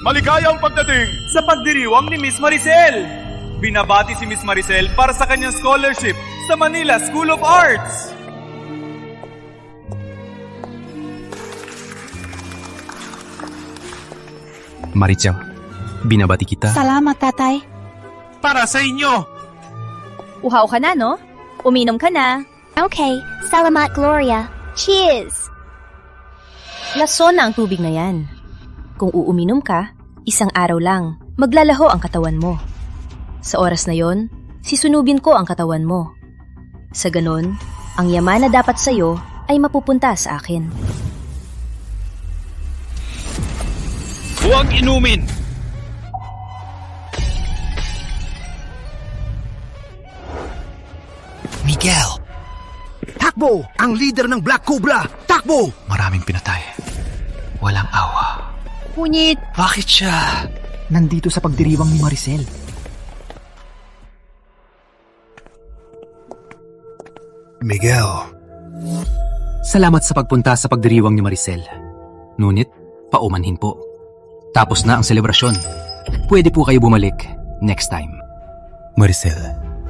Maligayang pagdating sa pagdiriwang ni Miss Maricel. Binabati si Miss Maricel para sa kanyang scholarship sa Manila School of Arts. Marichang, binabati kita. Salamat, tatay. Para sa inyo! Uhaw ka na, no? Uminom ka na. Okay, salamat Gloria. Cheers! Lason na ang tubig na yan. Kung uuminom ka, isang araw lang, maglalaho ang katawan mo. Sa oras na yon, sisunugin ko ang katawan mo. Sa ganon, ang yaman na dapat sa'yo ay mapupunta sa akin. Huwag inumin! Miguel! Takbo! Ang leader ng Black Cobra! Takbo! Maraming pinatay. Walang awa. Ngunit, Bakit siya? Nandito sa pagdiriwang ni Maricel. Miguel. Salamat sa pagpunta sa pagdiriwang ni Maricel. Ngunit, paumanhin po. Tapos na ang selebrasyon. Pwede po kayo bumalik next time. Maricel,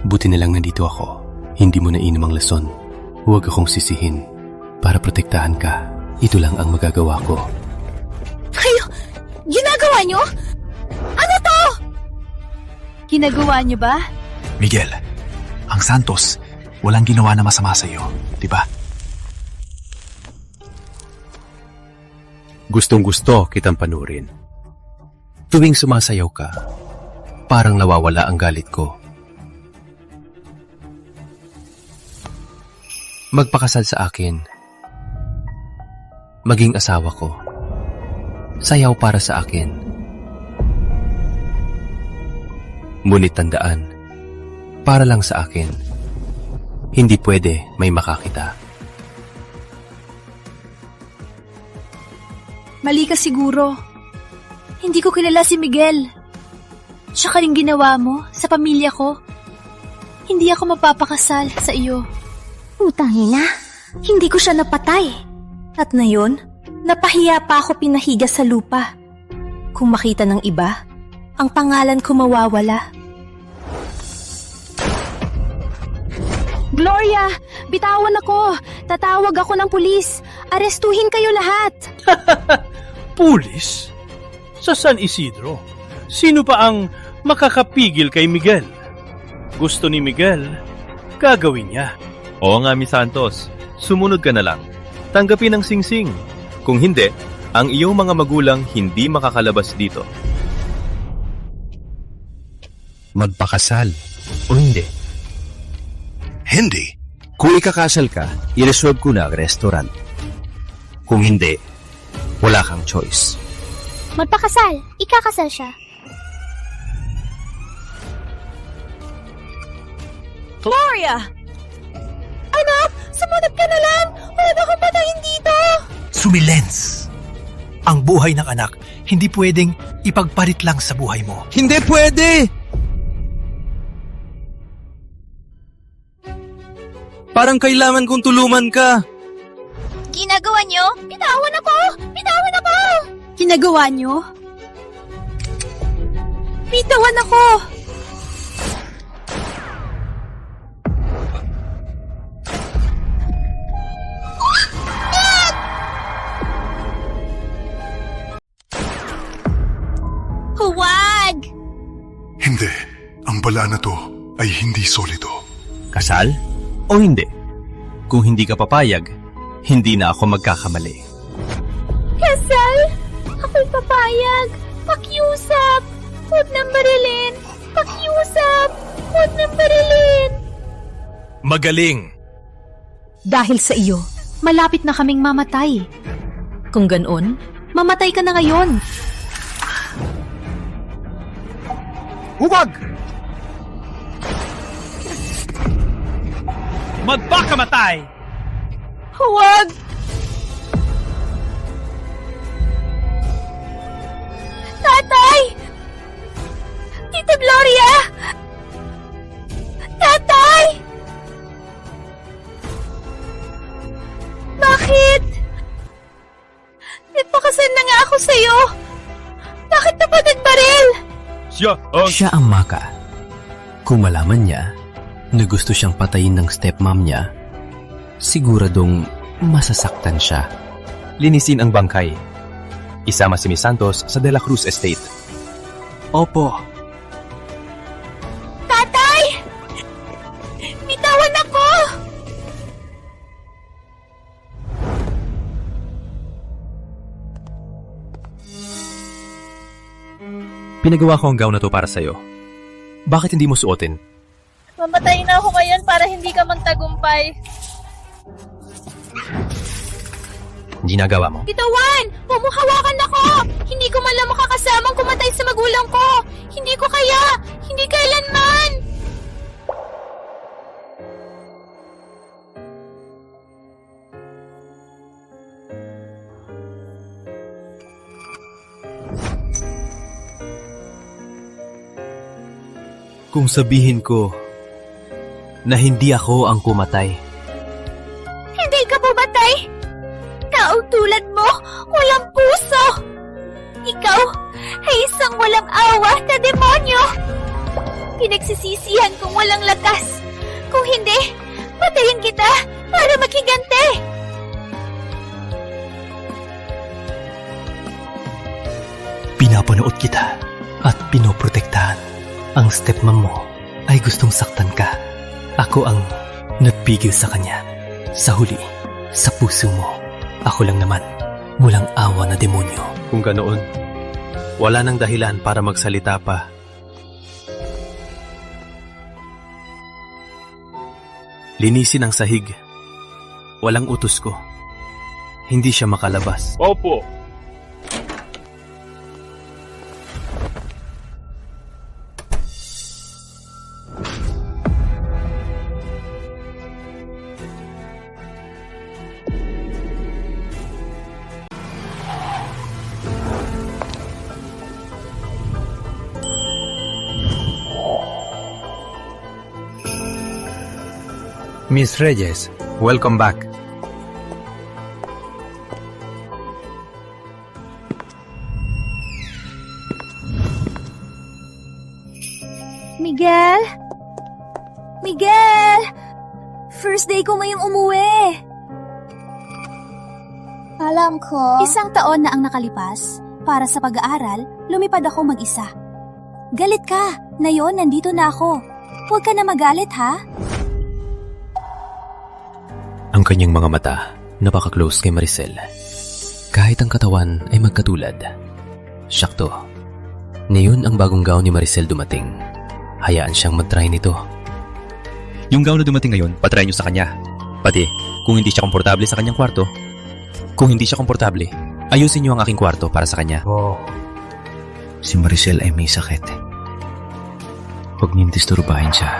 buti na lang nandito ako. Hindi mo nainom ang lason. Huwag akong sisihin. Para protektahan ka, ito lang ang magagawa ko. kayo, ginagawa nyo? Ano to? Ginagawa nyo ba? Miguel, ang Santos, walang ginawa na masama sa iyo, di ba? Gustong-gusto kitang panurin. Tuwing sumasayaw ka, parang nawawala ang galit ko. Magpakasal sa akin. Maging asawa ko. Sayaw para sa akin. Ngunit tandaan, para lang sa akin. Hindi pwede may makakita. Mali ka siguro. Hindi ko kilala si Miguel. Tsaka rin ginawa mo sa pamilya ko. Hindi ako mapapakasal sa iyo. Utangina, hindi ko siya napatay. At ngayon, napahiya pa ako pinahiga sa lupa. Kung makita ng iba, ang pangalan ko mawawala. Gloria, bitawan ako. Tatawag ako ng pulis. Arestuhin kayo lahat. Pulis? Sa San Isidro? Sino pa ang makakapigil kay Miguel? Gusto ni Miguel, gagawin niya. Oo nga, Miss Santos. Sumunod ka na lang. Tanggapin ang singsing. Kung hindi, ang iyong mga magulang hindi makakalabas dito. Magpakasal o hindi? Hindi. Kung ikakasal ka, i-reserve ko na ang restaurant. Kung hindi, wala kang choice. Magpakasal. Ikakasal siya. Gloria! Anak, sumunod ka na lang. Wala ba akong patayin dito? Sumilens. Ang buhay ng anak, hindi pwedeng ipagpalit lang sa buhay mo. Hindi pwede! Parang kailangan kong tulungan ka. Ginagawa nyo? Bitawan ako! Bitawan ako! Ginagawa nyo? Bitawan ako! Huwag! Hindi. Ang bala na to ay hindi solido. Kasal o hindi? Kung hindi ka papayag, hindi na ako magkakamali. Kasal? Ako'y papayag. Pakiusap. Huwag nang barilin. Pakiusap. Huwag nang barilin. Magaling! Dahil sa iyo, malapit na kaming mamatay. Kung ganoon, mamatay ka na ngayon. Huwag! Magpakamatay! Huwag! Tatay! Tita Gloria! Tatay! Bakit? Nagpakasal na nga ako sa'yo. Bakit napatid baril? Siya ang Maka. Kung malaman niya na gusto siyang patayin ng stepmom niya, siguradong masasaktan siya. Linisin ang bangkay. Isama si Miss Santos sa De La Cruz Estate. Opo. Tatay! Bitawan ako! Pinagawa ko ang gown na to para sa'yo. Bakit hindi mo suotin? Mamatay na ako ngayon para hindi ka magtagumpay. Hindi nagawa mo. Bitawan! Pumuhawakan ako! Hindi ko man lang makakasamang kumatay sa magulang ko! Hindi ko kaya! Hindi kailanman! Kung sabihin ko na hindi ako ang pumatay, Hindi ka pumatay! Taong tulad mo, walang puso! Ikaw ay isang walang awa na demonyo! Pinagsisisihan kong walang lakas. Kung hindi, patayin kita para maghiganti! Pinapanood kita at pinoprotektahan. Ang stepmom mo ay gustong saktan ka. Ako ang nagpigil sa kanya. Sa huli, sa puso mo, ako lang naman, walang awa na demonyo. kung ganoon, wala nang dahilan para magsalita pa. Linisin ang sahig. Walang utos ko. Hindi siya makalabas. Opo. Miss Reyes, welcome back. Miguel? Miguel! First day ko ngayong umuwi. Alam ko. Isang taon na ang nakalipas. Para sa pag-aaral, lumipad ako mag-isa. Galit ka. Ngayon, nandito na ako. Huwag ka na magalit, ha? Ang kanyang mga mata, napaka-close kay Maricel. Kahit ang katawan ay magkatulad. Syakto. Ngayon ang bagong gown ni Maricel dumating. Hayaan siyang mag-try nito. Yung gown na dumating ngayon, patry nyo sa kanya. Pati, kung hindi siya komportable sa kanyang kwarto, kung hindi siya komportable, ayusin nyo ang aking kwarto para sa kanya. Si Maricel ay may sakit. Huwag niyong disturbahin siya.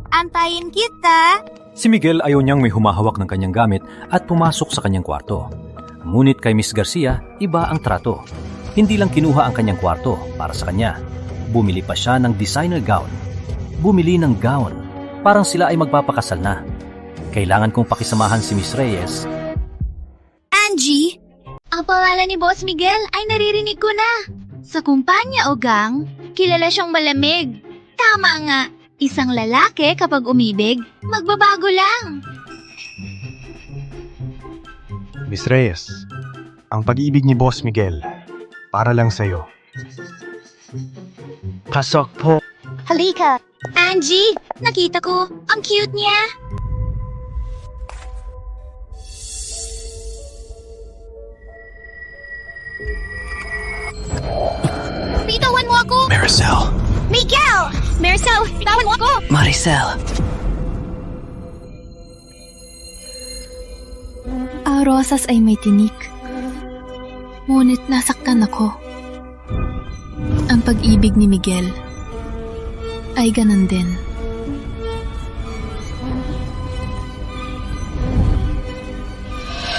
Antayin kita. Si Miguel ayaw niyang may humahawak ng kanyang gamit at pumasok sa kanyang kwarto. Ngunit kay Miss Garcia, iba ang trato. Hindi lang kinuha ang kanyang kwarto para sa kanya. Bumili pa siya ng designer gown. Bumili ng gown. Parang sila ay magpapakasal na. Kailangan kong pakisamahan si Miss Reyes. Angie, ang pangalan ni Boss Miguel ay naririnig ko na. Sa kumpanya o gang, kilala siyang malamig. Tama nga. Isang lalaki kapag umibig, magbabago lang. Miss Reyes, ang pag-ibig ni Boss Miguel, para lang sa'yo. Pasok po. Halika. Angie, nakita ko. Ang cute niya. Bitawan mo ako! Maricel! Miguel! Maricel, bitawan mo ako! Maricel! Ang rosas ay may tinik. Ngunit nasaktan ako. Ang pag-ibig ni Miguel ay ganon din.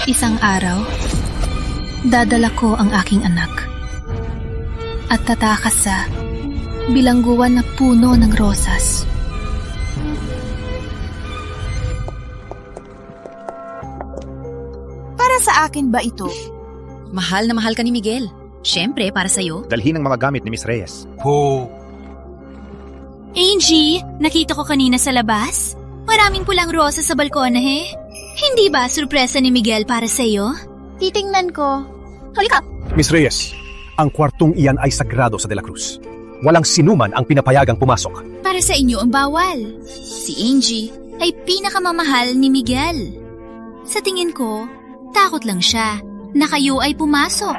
Isang araw, dadala ko ang aking anak at tatakas sa bilangguan na puno ng rosas. Para sa akin ba ito? Mahal na mahal ka ni Miguel. Siyempre, para sa'yo. Dalhin ang mga gamit ni Miss Reyes. Angie, nakita ko kanina sa labas. Maraming pulang rosa sa balkonahe. Hindi ba surpresa ni Miguel para sa'yo? Titingnan ko. Halika! Miss Reyes, ang kwartong iyan ay sagrado sa De La Cruz. Walang sinuman ang pinapayagang pumasok. Para sa inyo ang bawal. Si Angie ay pinakamamahal ni Miguel. Sa tingin ko, takot lang siya na kayo ay pumasok.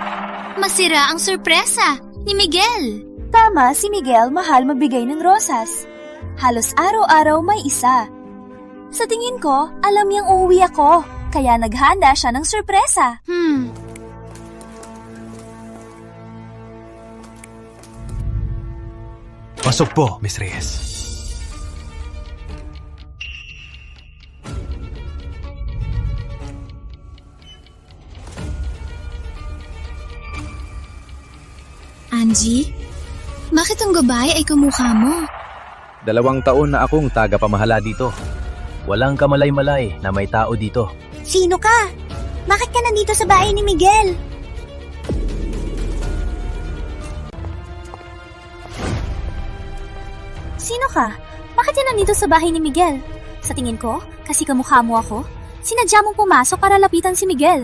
Masira ang sorpresa ni Miguel. Tama, si Miguel mahal magbigay ng rosas. Halos araw-araw may isa. Sa tingin ko, alam niyang uuwi ako, kaya naghanda siya ng sorpresa. Pasok po, Miss Reyes. Angie, bakit ang gabay ay kamukha mo? 2 taon na akong tagapamahala dito. Walang kamalay-malay na may tao dito. Sino ka? Bakit ka nandito sa bahay ni Miguel? Sino ka? Bakit yan nandito sa bahay ni Miguel? Sa tingin ko, kasi kamukha mo ako, sinadya mong pumasok para lapitan si Miguel.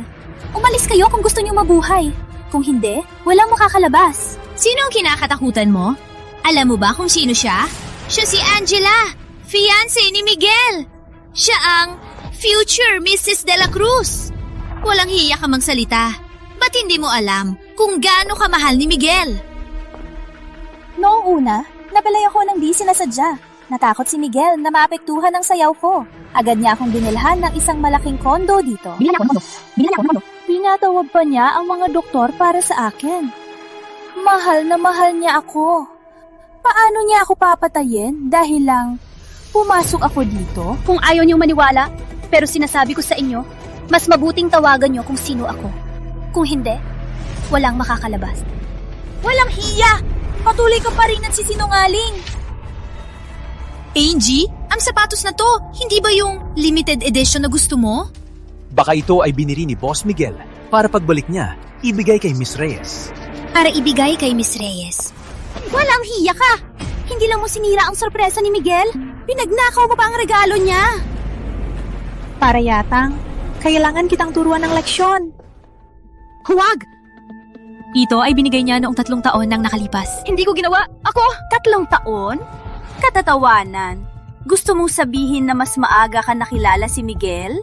Umalis kayo kung gusto niyo mabuhay. Kung hindi, walang makakalabas. Sino ang kinakatakutan mo? Alam mo ba kung sino siya? Siya si Angela, fiancé ni Miguel. Siya ang future Mrs. De La Cruz. Walang hiya ka magsalita. Ba't hindi mo alam kung gaano kamahal ni Miguel? Noong una, napalay ako ng di sinasadya. Natakot si Miguel na maapektuhan ang sayaw ko. Agad niya akong binilhan ng isang malaking kondo dito. Pinatawag pa niya ang mga doktor para sa akin. Mahal na mahal niya ako. Paano niya ako papatayin dahil lang pumasok ako dito? Kung ayaw niyong maniwala, pero sinasabi ko sa inyo, mas mabuting tawagan niyo kung sino ako. Kung hindi, walang makakalabas. Walang hiya! Patuloy ka pa rin at sisinungaling! Angie, ang sapatos na to, hindi ba yung limited edition na gusto mo? Baka ito ay binili ni Boss Miguel para pagbalik niya, ibigay kay Miss Reyes. Para ibigay kay Miss Reyes. Walang hiya ka! Hindi lang mo sinira ang sorpresa ni Miguel? Pinagnakaw mo pa ang regalo niya! Para yatang, kailangan kitang turuan ng leksyon. Huwag! Ito ay binigay niya noong 3 taon nang nakalipas. Hindi ko ginawa. Ako? 3 taon? Katatawanan. Gusto mong sabihin na mas maaga ka nakilala si Miguel?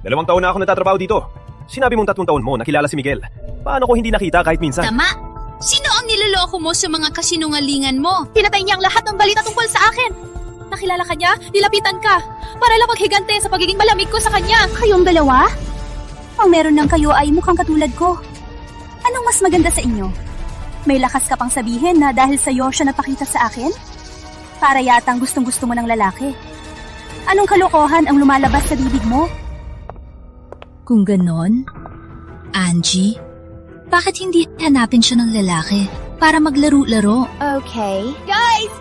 2 taon na ako natatrabaho dito. Sinabi mong 3 taon mo nakilala si Miguel. Paano ko hindi nakita kahit minsan? Tama! Sino ang niloloko mo sa mga kasinungalingan mo? Pinatay niya ang lahat ng balita tungkol sa akin. Nakilala ka niya, nilapitan ka. Para lang maghigante sa pagiging malamig ko sa kanya. Kayong dalawa? Ang meron ng kayo ay mukhang katulad ko. Anong mas maganda sa inyo? May lakas ka pang sabihin na dahil sa'yo siya napakita sa akin? Para yatang gustong-gusto mo ng lalaki. Anong kalokohan ang lumalabas sa bibig mo? Kung ganon, Angie, bakit hindi hanapin siya ng lalaki para maglaro-laro? Okay. Guys!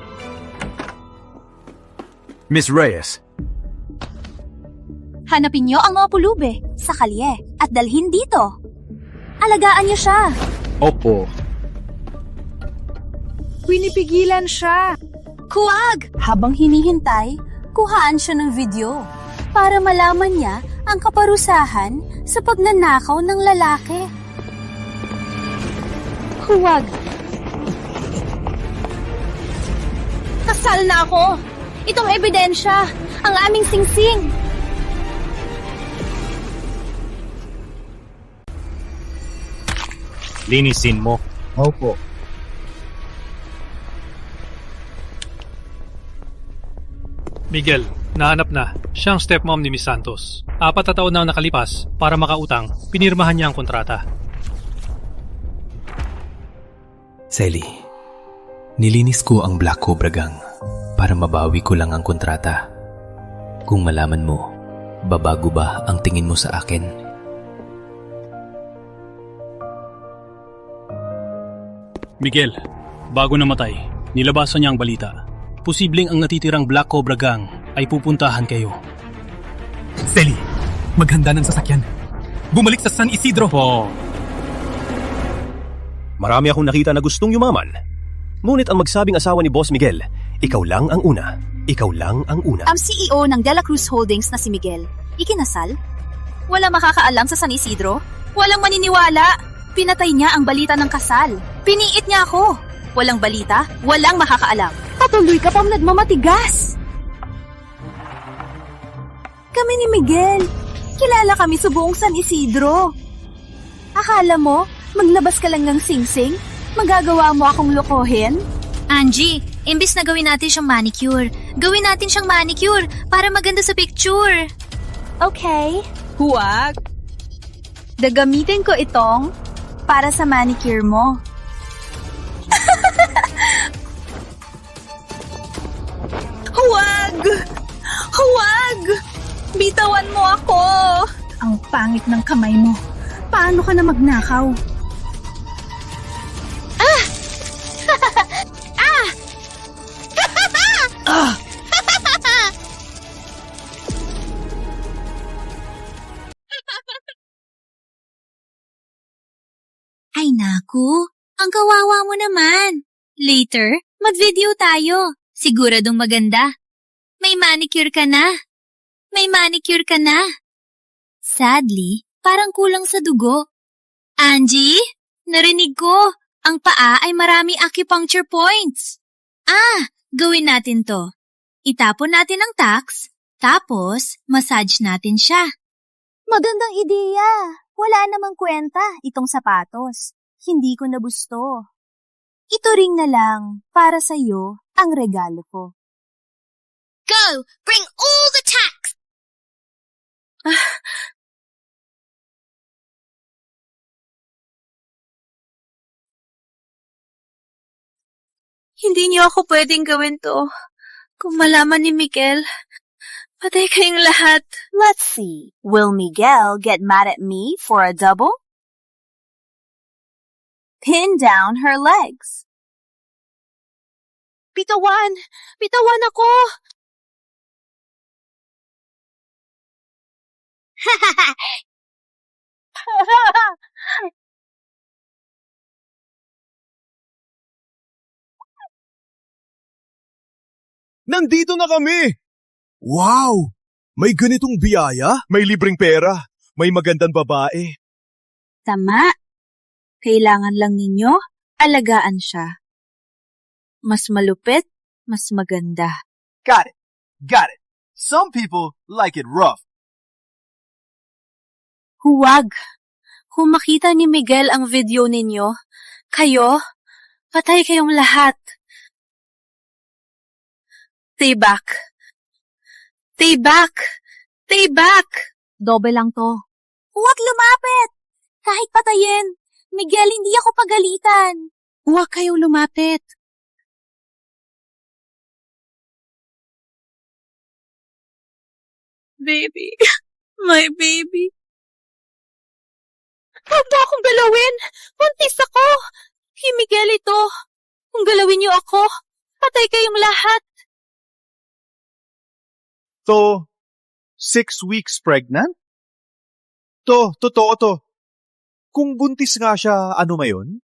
Miss Reyes, Hanapin niyo ang mga pulube sa kalye at dalhin dito. Alagaan niyo siya. opo. Pinipigilan siya. Huwag! Habang hinihintay, kuhaan siya ng video para malaman niya ang kaparusahan sa pagnanakaw ng lalaki. Huwag! Kasal na ako! Itong ebidensya! Ang aming singsing! Linisin mo. Opo. Miguel, nahanap na. Siyang stepmom ni Miss Santos. 4 na taon na nakalipas, para makautang, pinirmahan niya ang kontrata. Sally, nilinis ko ang Black Cobra Gang para mabawi ko lang ang kontrata. Kung malaman mo, babago ba ang tingin mo sa akin? Miguel, bago namatay, nilabasan niya ang balita. Posibleng ang natitirang Black Cobra Gang ay pupuntahan kayo. Sally, maghanda ng sasakyan. Bumalik sa San Isidro. Marami akong nakita na gustong yumaman. Ngunit ang magsabing asawa ni Boss Miguel, ikaw lang ang una. Ikaw lang ang una. Ang CEO ng Dela Cruz Holdings na si Miguel, ikinasal? Walang makakaalam sa San Isidro? Walang maniniwala. Pinatay niya ang balita ng kasal. Piniit niya ako. Walang balita, walang makakaalam. Patuloy ka pang nagmamatigas! Kami ni Miguel. Kilala kami sa buong San Isidro. Akala mo, maglabas ka lang ng singsing? Magagawa mo akong lokohin? Angie, imbis na gawin natin siyang manicure, gawin natin siyang manicure para maganda sa picture. Okay. Huwag. Gagamitin ko itong para sa manicure mo. Huwag! Huwag! Bitawan mo ako! Ang pangit ng kamay mo. Paano ka na magnakaw? Ay naku, ang kawawa mo naman. Later, mag-video tayo. Siguradong maganda. May manicure ka na. May manicure ka na. Sadly, parang kulang sa dugo. Angie, narinig ko. Ang paa ay maraming acupuncture points. Gawin natin to. Itapon natin ang tax, tapos massage natin siya. Magandang ideya. Wala namang kwenta itong sapatos. Hindi ko nabusto. Ito ring na lang para sa'yo ang regalo ko. Go! Bring all the tax! Hindi niyo ako pwedeng gawin to. Kung malaman ni Miguel, patay kayong lahat. Let's see. Will Miguel get mad at me for a double? Pin down her legs. Bitawan! Bitawan ako! Nandito na kami! Wow! May ganitong biyaya? May libreng pera. May magandang babae. Tama. Kailangan lang ninyo alagaan siya. Mas malupit, mas maganda. Got it. Got it. Some people like it rough. Huwag. Kung makita ni Miguel ang video ninyo, kayo, patay kayong lahat. Stay back. Stay back. Stay back. Dobe lang to. Huwag lumapit! Kahit patayin, Miguel, hindi ako pagalitan. Huwag kayong lumapit. Baby. My baby. Huwag mo akong galawin. Buntis ako. Si Miguel ito. Kung galawin niyo ako, patay kayong lahat. To, 6 weeks pregnant? To, totoo to. Kung buntis nga siya, ano mayon?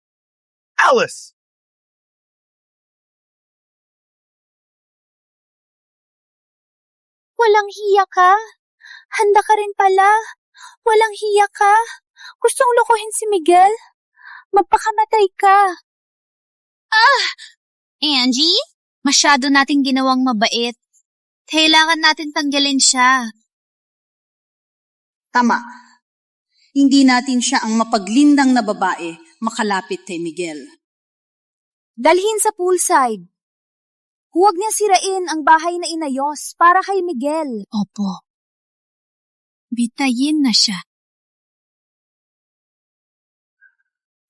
Alice! Walang hiya ka. Handa ka rin pala. Walang hiya ka. Gustong lokohin si Miguel. Magpakamatay ka. Angie, masyado nating ginawang mabait. Kailangan natin tanggalin siya. Tama. Hindi natin siya ang mapaglindang na babae makalapit kay Miguel. Dalhin sa poolside. Huwag niya sirain ang bahay na inayos para kay Miguel. Opo. Bitayin na siya.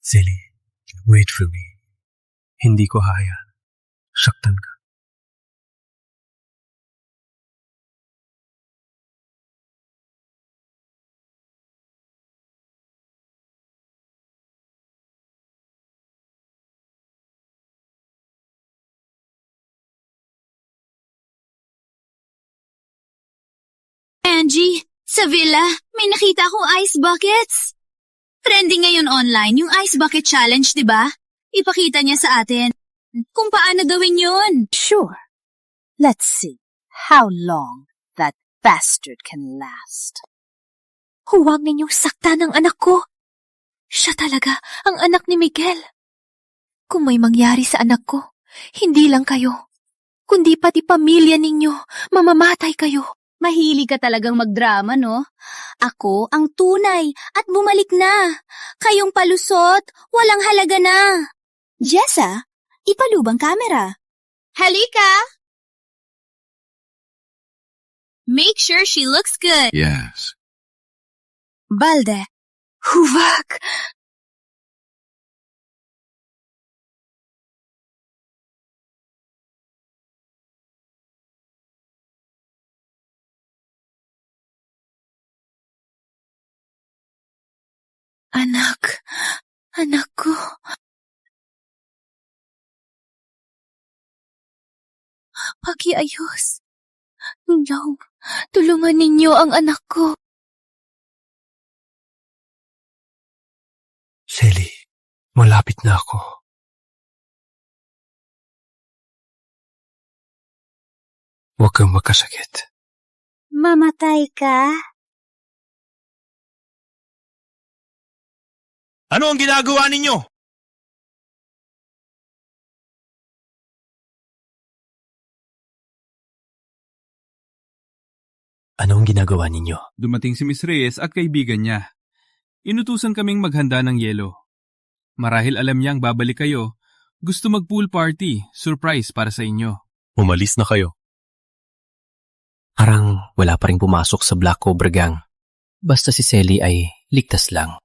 Silly, wait for me. Hindi ko haya. Saktan ka. Angie, sa villa, may nakita akong ice buckets. Trending ngayon online yung Ice Bucket Challenge, di ba? Ipakita niya sa atin kung paano gawin yun. Sure. Let's see how long that bastard can last. Huwag ninyong sakta ng anak ko. Siya talaga ang anak ni Miguel. Kung may mangyari sa anak ko, hindi lang kayo, kundi pati pamilya ninyo, mamamatay kayo. Mahilig ka talagang magdrama, no? Ako ang tunay at bumalik na. Kayong palusot, walang halaga na. Jessa, ipalubang camera. Halika! Make sure she looks good. Yes. Balde, huwag! Anak ko. Pakiayos. Tulungan ninyo ang anak ko. Sally, malapit na ako. Huwag kang magkasakit. Mamatay ka? Ano ang ginagawa ninyo? Anong ginagawa ninyo? Dumating si Miss Reyes at kaibigan niya. Inutusan kaming maghanda ng yelo. Marahil alam niyang babalik kayo, gusto mag-pool party, surprise para sa inyo. Umalis na kayo. Parang wala pa rin pumasok sa Black Cobra Gang. Basta si Sally ay ligtas lang.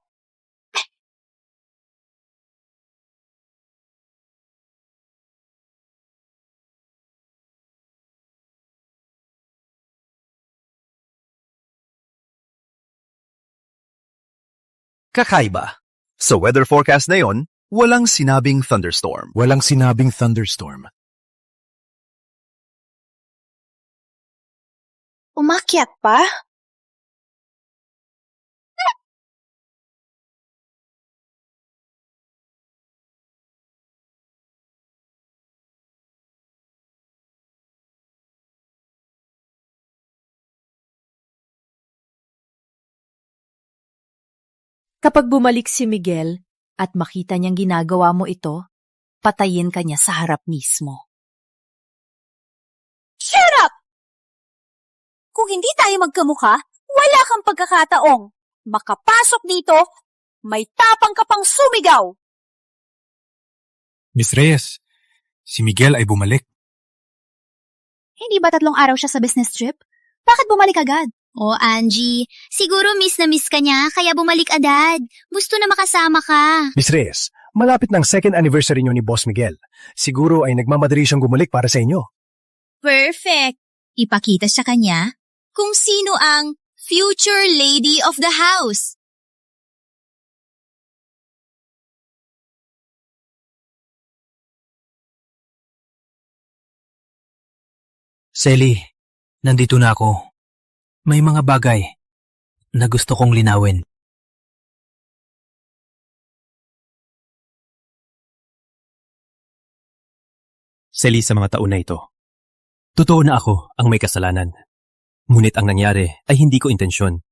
Kakaiba. Sa weather forecast na yon, walang sinabing thunderstorm. Walang sinabing thunderstorm. Umakyat pa? Kapag bumalik si Miguel at makita niyang ginagawa mo ito, patayin ka niya sa harap mismo. Shut up! Kung hindi tayo magkamukha, wala kang pagkakataong makapasok dito, may tapang ka pang sumigaw. Miss Reyes, si Miguel ay bumalik. Hindi ba 3 araw siya sa business trip? Bakit bumalik agad? Oh, Angie, siguro miss na miss ka niya, kaya bumalik agad. Gusto na makasama ka. Miss Reyes, malapit ng 2nd anniversary niyo ni Boss Miguel. Siguro ay nagmamadali siyang gumalik para sa inyo. Perfect. Ipakita sa kanya kung sino ang future lady of the house. Sally, nandito na ako. May mga bagay na gusto kong linawin. Sally, sa mga taon na ito, Totoo na ako ang may kasalanan. ngunit ang nangyari ay hindi ko intensyon.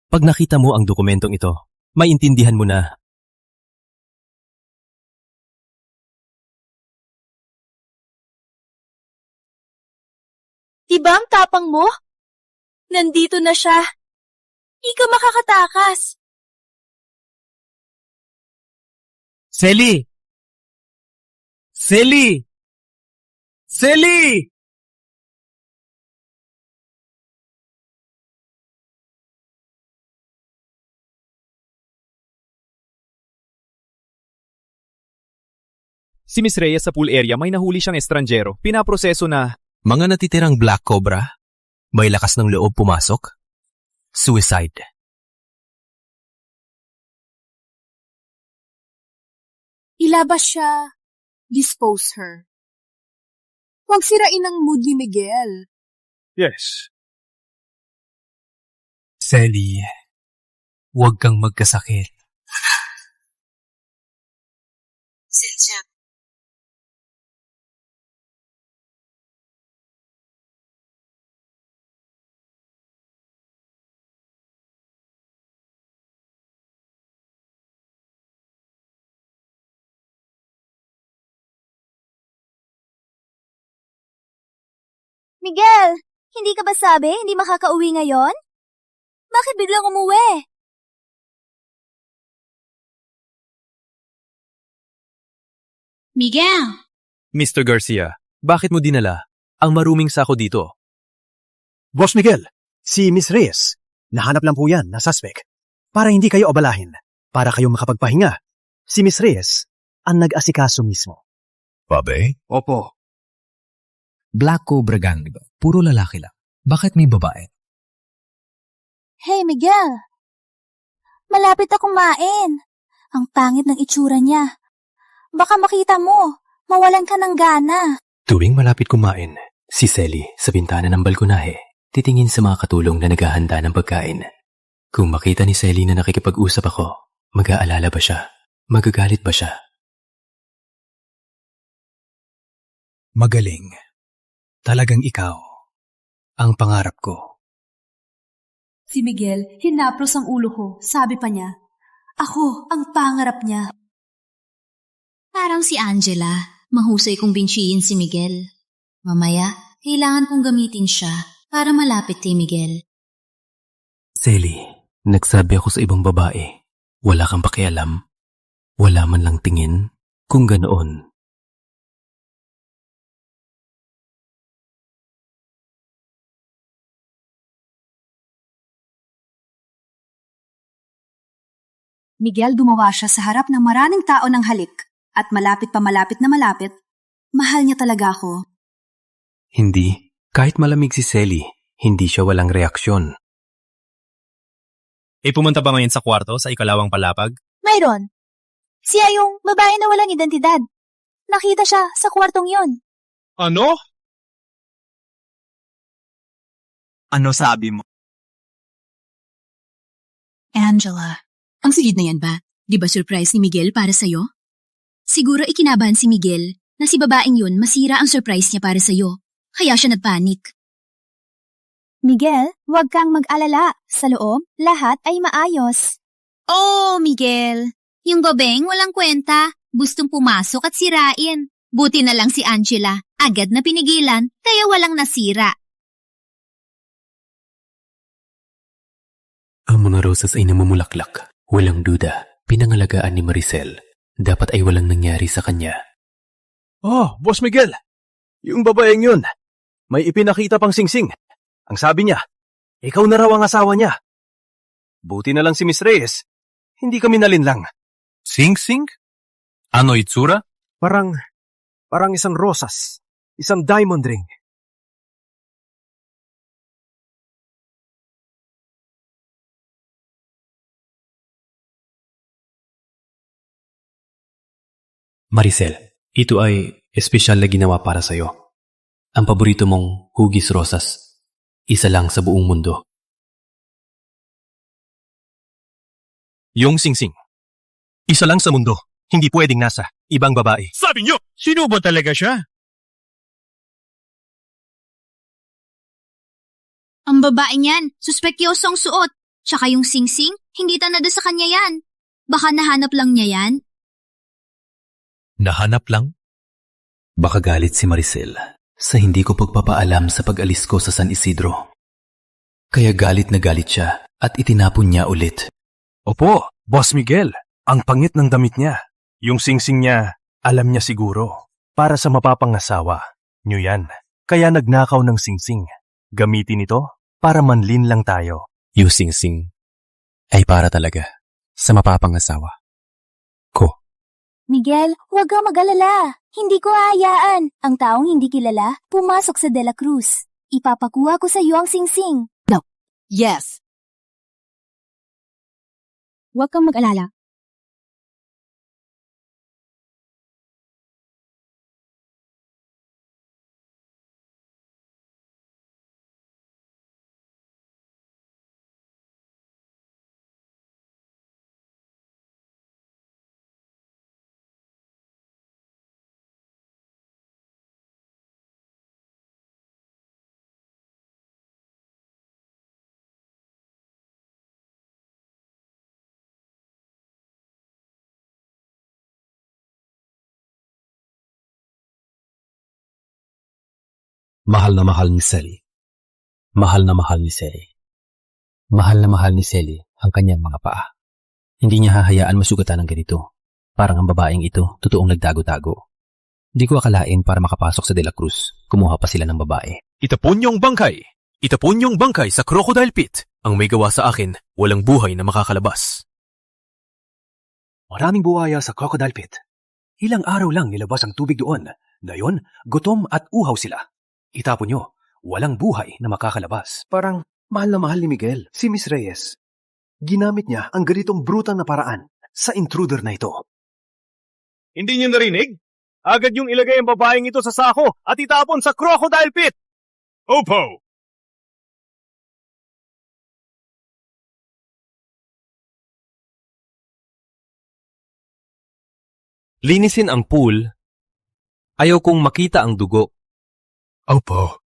Pag nakita mo ang dokumentong ito, maintindihan mo na Diba ang tapang mo? Nandito na siya. Di ka makakatakas. Sally! Sally! Sally! Si Miss Reyes sa pool area may nahuli siyang estranjero. Pinaproseso na... mga natitirang Black Cobra, may lakas ng loob pumasok. Suicide. Ilabas siya. Dispose her. Huwag sirain ang mood ni Miguel. Yes. Sally, huwag kang magkasakit. Miguel, hindi ka ba sabi hindi makakauwi ngayon? Bakit biglang umuwi? Miguel! Mr. Garcia, bakit mo dinala ang maruming sako dito? Boss Miguel, si Miss Reyes. Nahanap lang po yan na suspect. Para hindi kayo abalahin, para kayo makapagpahinga. Si Miss Reyes ang nag-asikaso mismo. Babe? Opo. Black Cobra Gang, di ba? Puro lalaki lang. Bakit may babae? Hey, Miguel! Malapit na kumain. Ang pangit ng itsura niya. Baka makita mo, mawalan ka ng gana. Tuwing malapit kumain, si Selly sa bintana ng balkonahe, titingin sa mga katulong na naghahanda ng pagkain. Kung makita ni Selly na nakikipag-usap ako, mag-aalala ba siya? Magagalit ba siya? Magaling. Talagang ikaw. Ang pangarap ko. Si Miguel, hinapros ang ulo ko. Sabi pa niya, ako ang pangarap niya. Parang si Angela, mahusay kong binsihin si Miguel. Mamaya, kailangan kong gamitin siya para malapit kay Miguel. Selly, nagsabi ako sa ibang babae, wala kang pakialam, wala man lang tingin, kung ganoon. Miguel, dumawa siya sa harap ng maraming tao ng halik. At malapit pa malapit na malapit, mahal niya talaga ako. Hindi. Kahit malamig si Selly, hindi siya walang reaksyon. Pumunta ba ngayon sa kwarto sa ikalawang palapag? Mayroon. Siya yung babae na walang identidad. Nakita siya sa kwartong yon. Ano? Ano sabi mo? Angela, ang sigid na yan ba? Di ba surprise ni Miguel para sa'yo? Siguro ikinabahan si Miguel na si babaeng yun masira ang surprise niya para sa'yo. Kaya siya nagpanik. Miguel, huwag kang mag-alala. Sa loob, lahat ay maayos. Oh, Miguel. Yung babeng walang kwenta. Gustong pumasok at sirain. Buti na lang si Angela. Agad na pinigilan, kaya walang nasira. Ang mga rosas ay namumulaklak. Walang duda. Pinangalagaan ni Maricel. Dapat ay walang nangyari sa kanya. Oh, Boss Miguel! Yung babaeng yun, may ipinakita pang singsing. Ang sabi niya, ikaw na raw ang asawa niya. Buti na lang si Miss Reyes. Hindi kami nalinlang. Singsing? Ano itsura? Parang isang rosas. Isang diamond ring. Maricel, ito ay espesyal na ginawa para sa'yo. Ang paborito mong hugis rosas. Isa lang sa buong mundo. Yung singsing. Isa lang sa mundo. Hindi pwedeng nasa ibang babae. Sabi niyo, sino ba talaga siya? Ang babae niyan, suspekyosong suot. Tsaka yung singsing, hindi tanado sa kanya yan. Baka nahanap lang niya yan. Nahanap lang? Baka galit si Maricel sa hindi ko pagpapaalam sa pag-alis ko sa San Isidro. Kaya galit na galit siya at itinapon niya ulit. Opo, Boss Miguel. Ang pangit ng damit niya. Yung singsing niya, alam niya siguro. Para sa mapapangasawa. Nyo yan. Kaya nagnakaw ng singsing. Gamitin ito para manlin lang tayo. Yung singsing ay para talaga sa mapapangasawa. Miguel, huwag kang mag-alala. Hindi ko hahayaan. Ang taong hindi kilala, pumasok sa De La Cruz. Ipapakuha ko sa iyo ang singsing. No. Yes. Huwag kang mag-alala. Mahal na mahal ni Sally. Mahal na mahal ni Sally. Mahal na mahal ni Sally ang kanyang mga paa. Hindi niya hahayaan masugatan ng ganito. Parang ang babaeng ito, totoong nagtago-tago. Di ko akalain para makapasok sa De La Cruz, kumuha pa sila ng babae. Itapon niyong bangkay! Itapon niyong bangkay sa crocodile pit. Ang may gawa sa akin, walang buhay na makakalabas. Maraming buhaya sa Crocodile Pit. Ilang araw lang nilabas ang tubig doon. Ngayon, gutom at uhaw sila. Itapon nyo, walang buhay na makakalabas. Parang mahal na mahal ni Miguel, si Miss Reyes. Ginamit niya ang ganitong brutal na paraan sa intruder na ito. Hindi niyo narinig? Agad yung ilagay ang babaeng ito sa sako at itapon sa Crocodile Pit! Opo! Linisin ang pool. Ayaw kong makita ang dugo. Opo.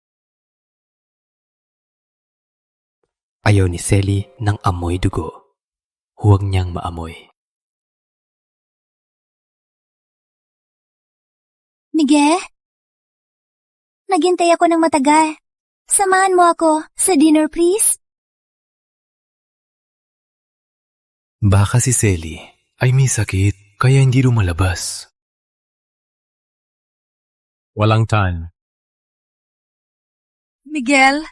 Ayaw ni Sally ng amoy dugo. Huwag niyang maamoy. Miguel? Naghintay ako ng matagal. Samahan mo ako sa dinner, please? Baka si Sally ay may sakit kaya hindi lumalabas. Walang time. Miguel,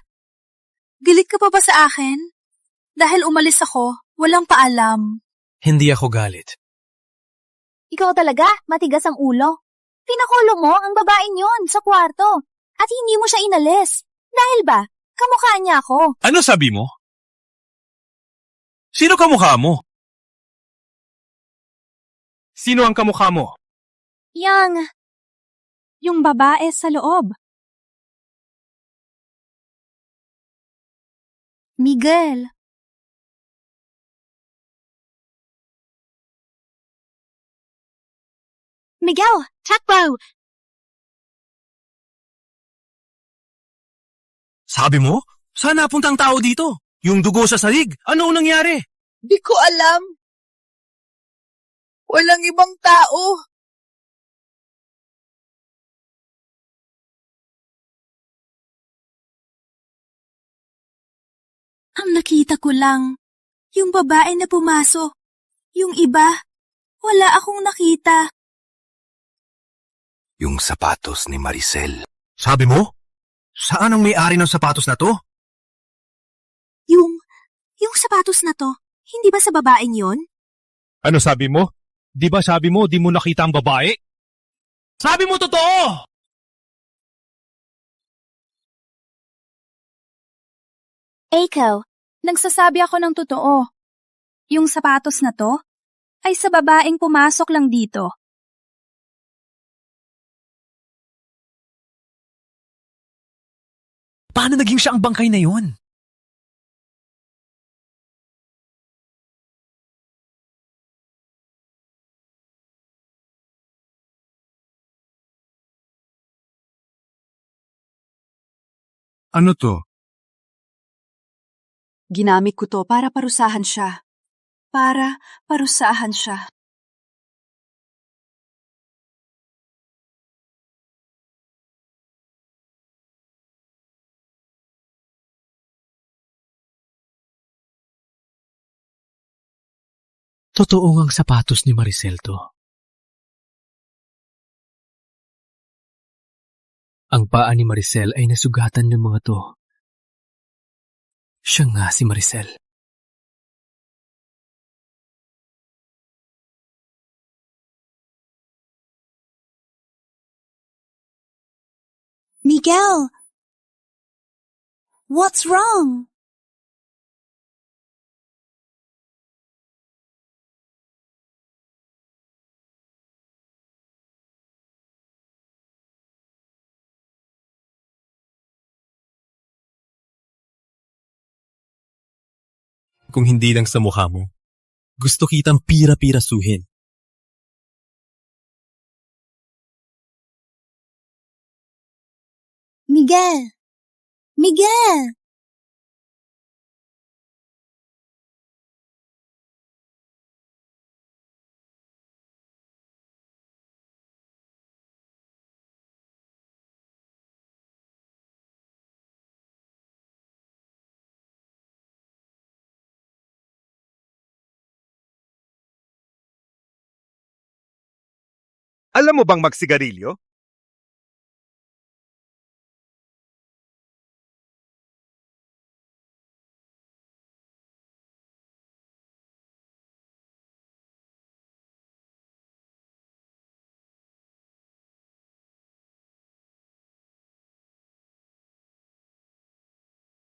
galit ka pa ba sa akin? Dahil umalis ako, walang paalam. Hindi ako galit. Ikaw talaga, matigas ang ulo. Pinakulong mo ang babaeng yon sa kwarto at hindi mo siya inalis. Dahil ba, kamukha niya ako. Ano sabi mo? Sino kamukha mo? Sino ang kamukha mo? Yung babae sa loob. Miguel. Miguel, takbo! Sabi mo? Saan napunta ang tao dito? Yung dugo sa sahig? Ano nangyari? Di ko alam. Walang ibang tao. Ang nakita ko lang, yung babae na pumasok. Yung iba, wala akong nakita. Yung sapatos ni Maricel. Sabi mo? Saan ang may-ari ng sapatos na to? Yung sapatos na to, hindi ba sa babaeng yon? Ano sabi mo? Di ba sabi mo di mo nakita ang babae? Sabi mo totoo! Ikaw, nagsasabi ako ng totoo. Yung sapatos na to ay sa babaeng pumasok lang dito. Paano naging siya ang bangkay na yon? Ano to? Ginamit ko to para parusahan siya. Para parusahan siya. Totoo ngang sapatos ni Maricel to. Ang paa ni Maricel ay nasugatan ng mga to. Siya nga si Maricel. Miguel! What's wrong? Kung hindi lang sa mukha mo, gusto kitang pira-pirasuhin. Miguel! Miguel! Alam mo bang magsigarilyo?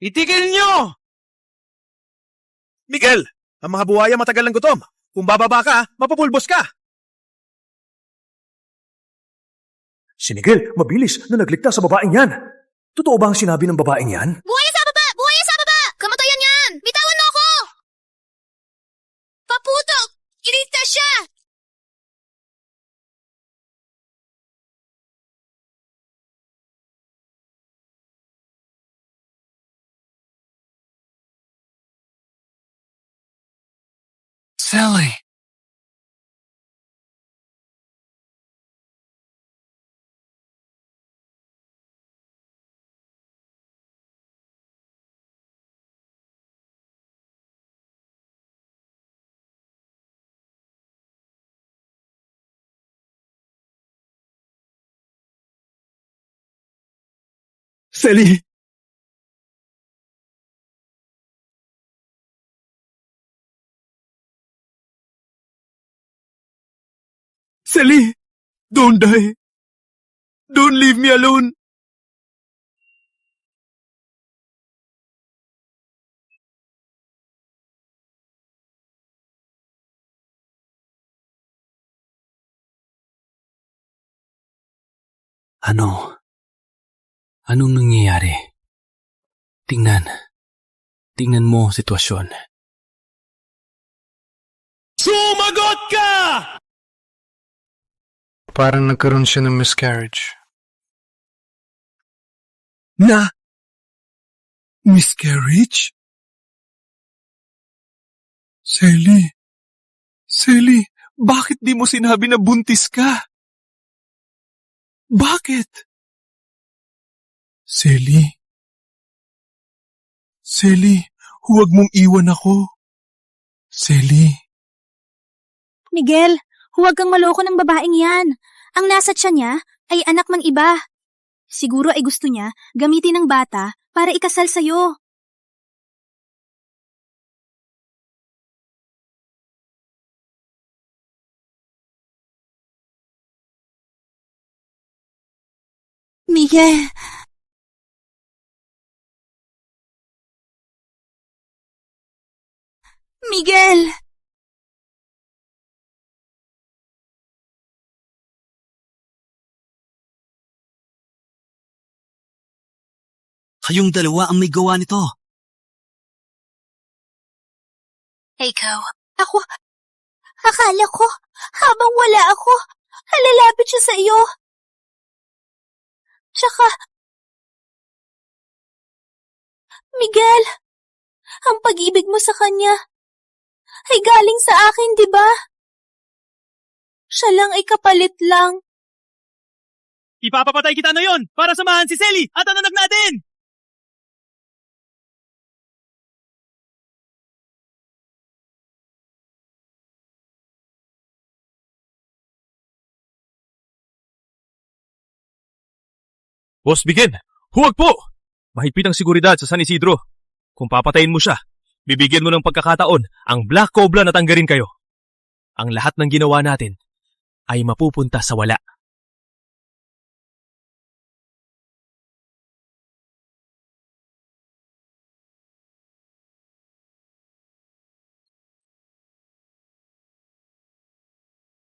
Itigil nyo! Miguel, ang mga buhaya matagal ng gutom. Kung bababa ka, mapupulbos ka. Si Miguel, mabilis na nagligtas sa babaeng yan. Totoo ba ang sinabi ng babaeng yan? Buhaya sa baba! Buhaya sa baba! Kamatayan yan! Bitawan mo ako! Paputok! Iligtas siya! Sally! Sally! Sally! Don't die! Don't leave me alone! Anong nangyayari? Tingnan mo ang sitwasyon. Sumagot ka! Parang nagkaroon siya ng miscarriage. Miscarriage? Sally, bakit di mo sinabi na buntis ka? Bakit? Sally, huwag mong iwan ako. Sally. Miguel, huwag kang maloko ng babaeng yan. Ang nasa tiyan niya ay anak ng iba. Siguro ay gusto niya gamitin ng bata para ikasal sa'yo. Miguel! Miguel! Kayong dalawa ang may gawa nito. Ikaw. Akala ko, habang wala ako, halalapit siya sa iyo. Tsaka, Miguel, ang pag-ibig mo sa kanya ay galing sa akin, di ba? Siya lang ay kapalit lang. Ipapapatay kita na yon para samahan si Sally at ang anak natin! Boss Miguel, huwag po! Mahigpit ang seguridad sa San Isidro. Kung papatayin mo siya, bibigyan mo ng pagkakataon ang Black Cobra na tanggarin kayo. Ang lahat ng ginawa natin ay mapupunta sa wala.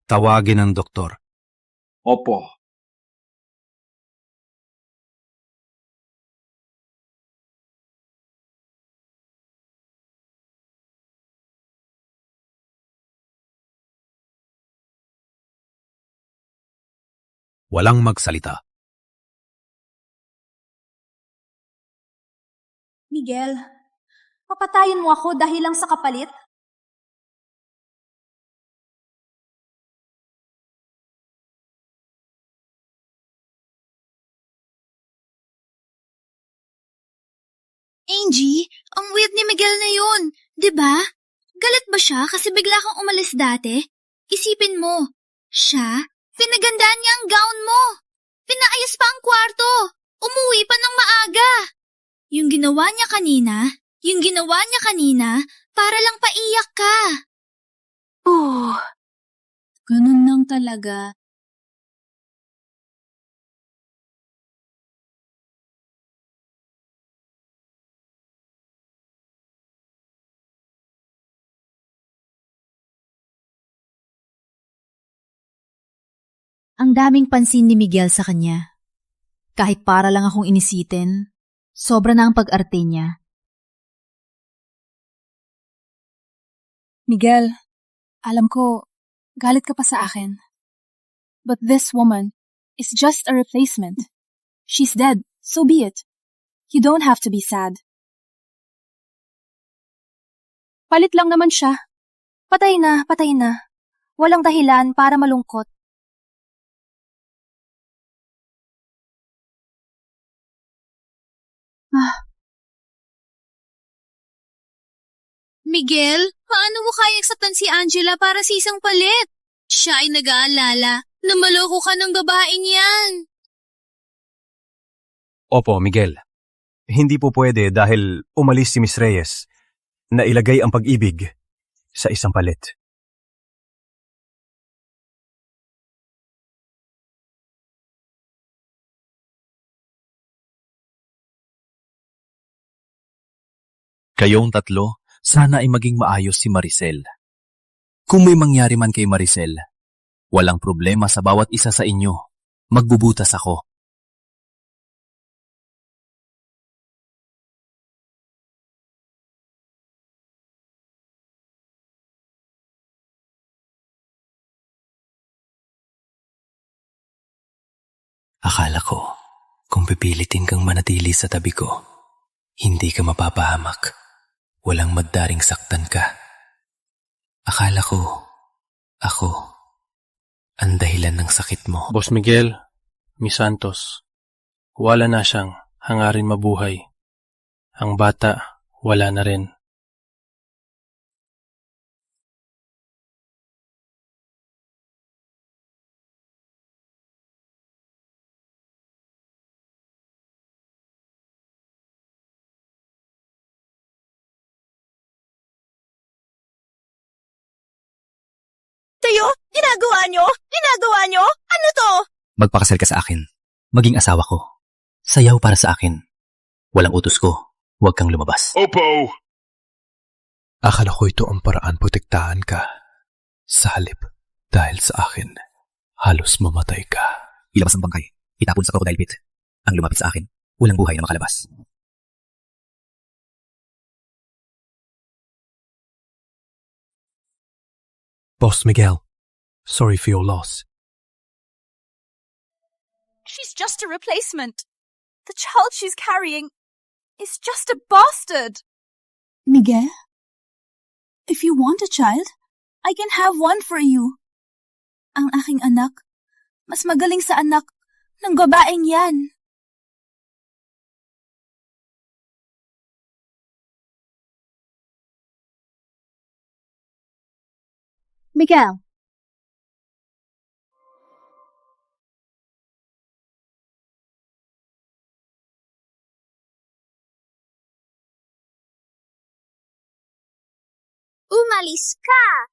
Tawagin ang doktor. Opo. Walang magsalita. Miguel, papatayin mo ako dahil lang sa kapalit? Angie, ang weird ni Miguel na yun, di ba? Galit ba siya kasi bigla kang umalis dati? Isipin mo, siya, Pinagandaan niya ang gown mo. Pinaayos pa ang kwarto. Umuwi pa ng maaga. Yung ginawa niya kanina, para lang paiyak ka. Oh, ganun lang talaga. Ang daming pansin ni Miguel sa kanya. Kahit para lang akong inisitin, sobra na ang pag-arte niya. Miguel, alam ko, galit ka pa sa akin. But this woman is just a replacement. She's dead, so be it. You don't have to be sad. Palit lang naman siya. Patay na. Walang dahilan para malungkot. Miguel, paano mo kaya akseptan si Angela para sa isang palit? Siya ay nag-aalala na maloko ka ng babaeng yan. Opo, Miguel. Hindi po pwede dahil umalis si Miss Reyes na ilagay ang pag-ibig sa isang palit. Kayong tatlo, sana ay maging maayos si Maricel. Kung may mangyari man kay Maricel, walang problema sa bawat isa sa inyo. Magbubutas ako. Akala ko, kung pipilitin kang manatili sa tabi ko, hindi ka mapapahamak. Walang magdaring saktan ka. Akala ko, ako, ang dahilan ng sakit mo. Boss Miguel, Miss Santos, wala na siyang hangarin mabuhay. Ang bata, wala na rin. Kayo? Ginagawa nyo? Ano to? Magpakasal ka sa akin. Maging asawa ko. Sayaw para sa akin. Walang utos ko. Huwag kang lumabas. Opo! Akala ko ito ang paraan protektahan ka. Sa halip, dahil sa akin, halos mamatay ka. Ilabas ang bangkay. Itapon sa crocodile pit. Ang lumapit sa akin, walang buhay na makalabas. Boss Miguel, sorry for your loss. She's just a replacement. The child she's carrying is just a bastard. Miguel, if you want a child, I can have one for you. Ang aking anak, mas magaling sa anak ng babaeng yan. Miguel. Umalis ka!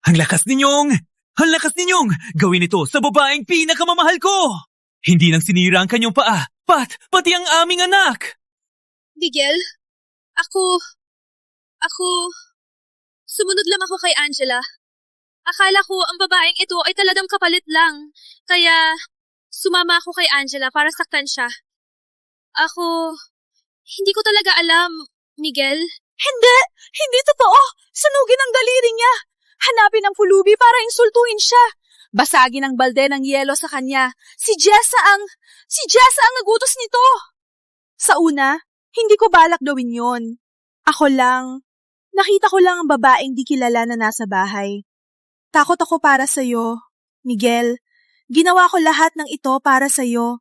Ang lakas ninyong! Ang lakas ninyong! Gawin ito sa babaeng pinakamamahal ko! Hindi nang sinira ang kanyang paa, pati ang aming anak! Miguel, ako, sumunod lang ako kay Angela. Akala ko ang babaeng ito ay talagang kapalit lang, kaya sumama ako kay Angela para saktan siya. Hindi ko talaga alam, Miguel. Hindi totoo! Sunugin ang daliri niya! Hanapin ang pulubi para insultuhin siya. Basagin ang balde ng yelo sa kanya. Si Jessa ang nagutos nito. Sa una, hindi ko balak gawin yon. Nakita ko lang ang babaeng di kilala na nasa bahay. Takot ako para sa'yo, Miguel. Ginawa ko lahat ng ito para sa'yo.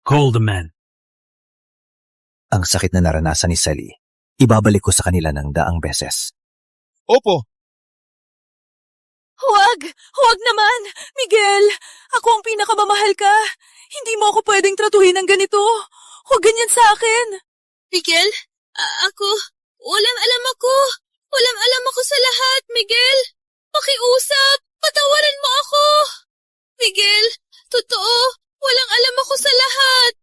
Call the man. Ang sakit na naranasan ni Sally, ibabalik ko sa kanila ng daang beses. Opo. Huwag naman! Miguel, ako ang pinakamamahal ka. Hindi mo ako pwedeng tratuhin ng ganito. Huwag ganyan sa akin. Miguel, walang alam ako sa lahat, Miguel. Pakiusap, patawarin mo ako. Miguel, totoo, walang alam ako sa lahat.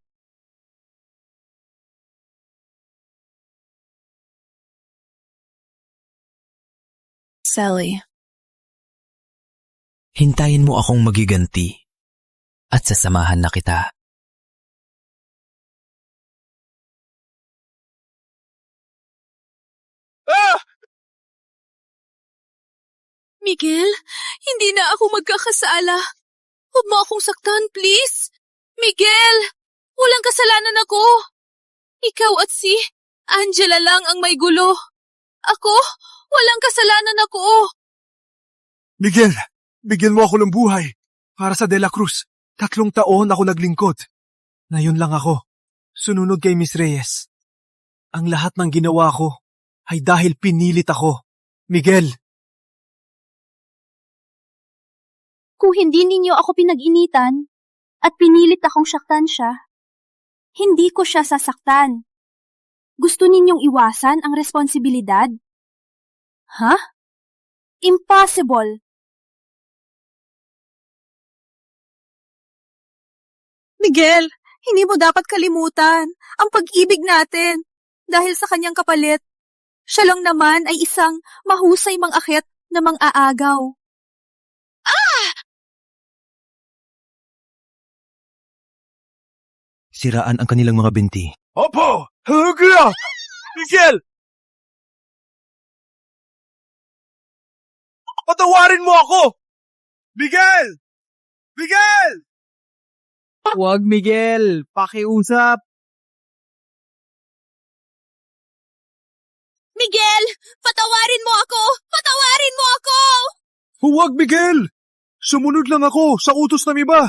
Sally. Hintayin mo akong magiganti at sasamahan na kita. Miguel, hindi na ako magkakasala. Huwag mo akong saktan, please. Miguel, walang kasalanan ako. Ikaw at si Angela lang ang may gulo. Ako, walang kasalanan ako. Miguel, bigyan mo ako ng buhay. Para sa De La Cruz, 3 taon ako naglingkod. Ngayon lang ako, sununod kay Miss Reyes. Ang lahat ng ginawa ko ay dahil pinilit ako. Miguel. Kung hindi ninyo ako pinag-initan at pinilit akong saktan siya, hindi ko siya sasaktan. Gusto ninyong iwasan ang responsibilidad? Ha? Impossible! Miguel, hindi mo dapat kalimutan ang pag-ibig natin dahil sa kanyang kapalit. Siya lang naman ay isang mahusay mang-akyat na mang-aagaw. Siraan ang kanilang mga binti. Opo! Hugla! Miguel! Patawarin mo ako! Miguel! Miguel! Huwag, Miguel. Pakiusap. Miguel, patawarin mo ako! Patawarin mo ako! Huwag, Miguel! Sumunod lang ako sa utos ng iba.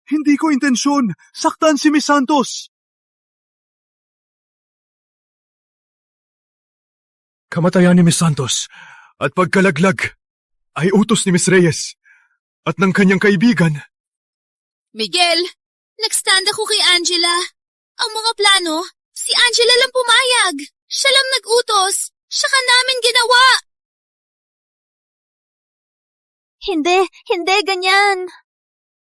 Hindi ko intensyon saktan si Miss Santos. Kamatayan ni Miss Santos at pagkalaglag ay utos ni Miss Reyes at ng kanyang kaibigan. Miguel, nag-stand ako kay Angela. Ang mga plano, si Angela lang pumayag. Siya lang nag-utos. Siya ka namin ginawa. Hindi ganyan.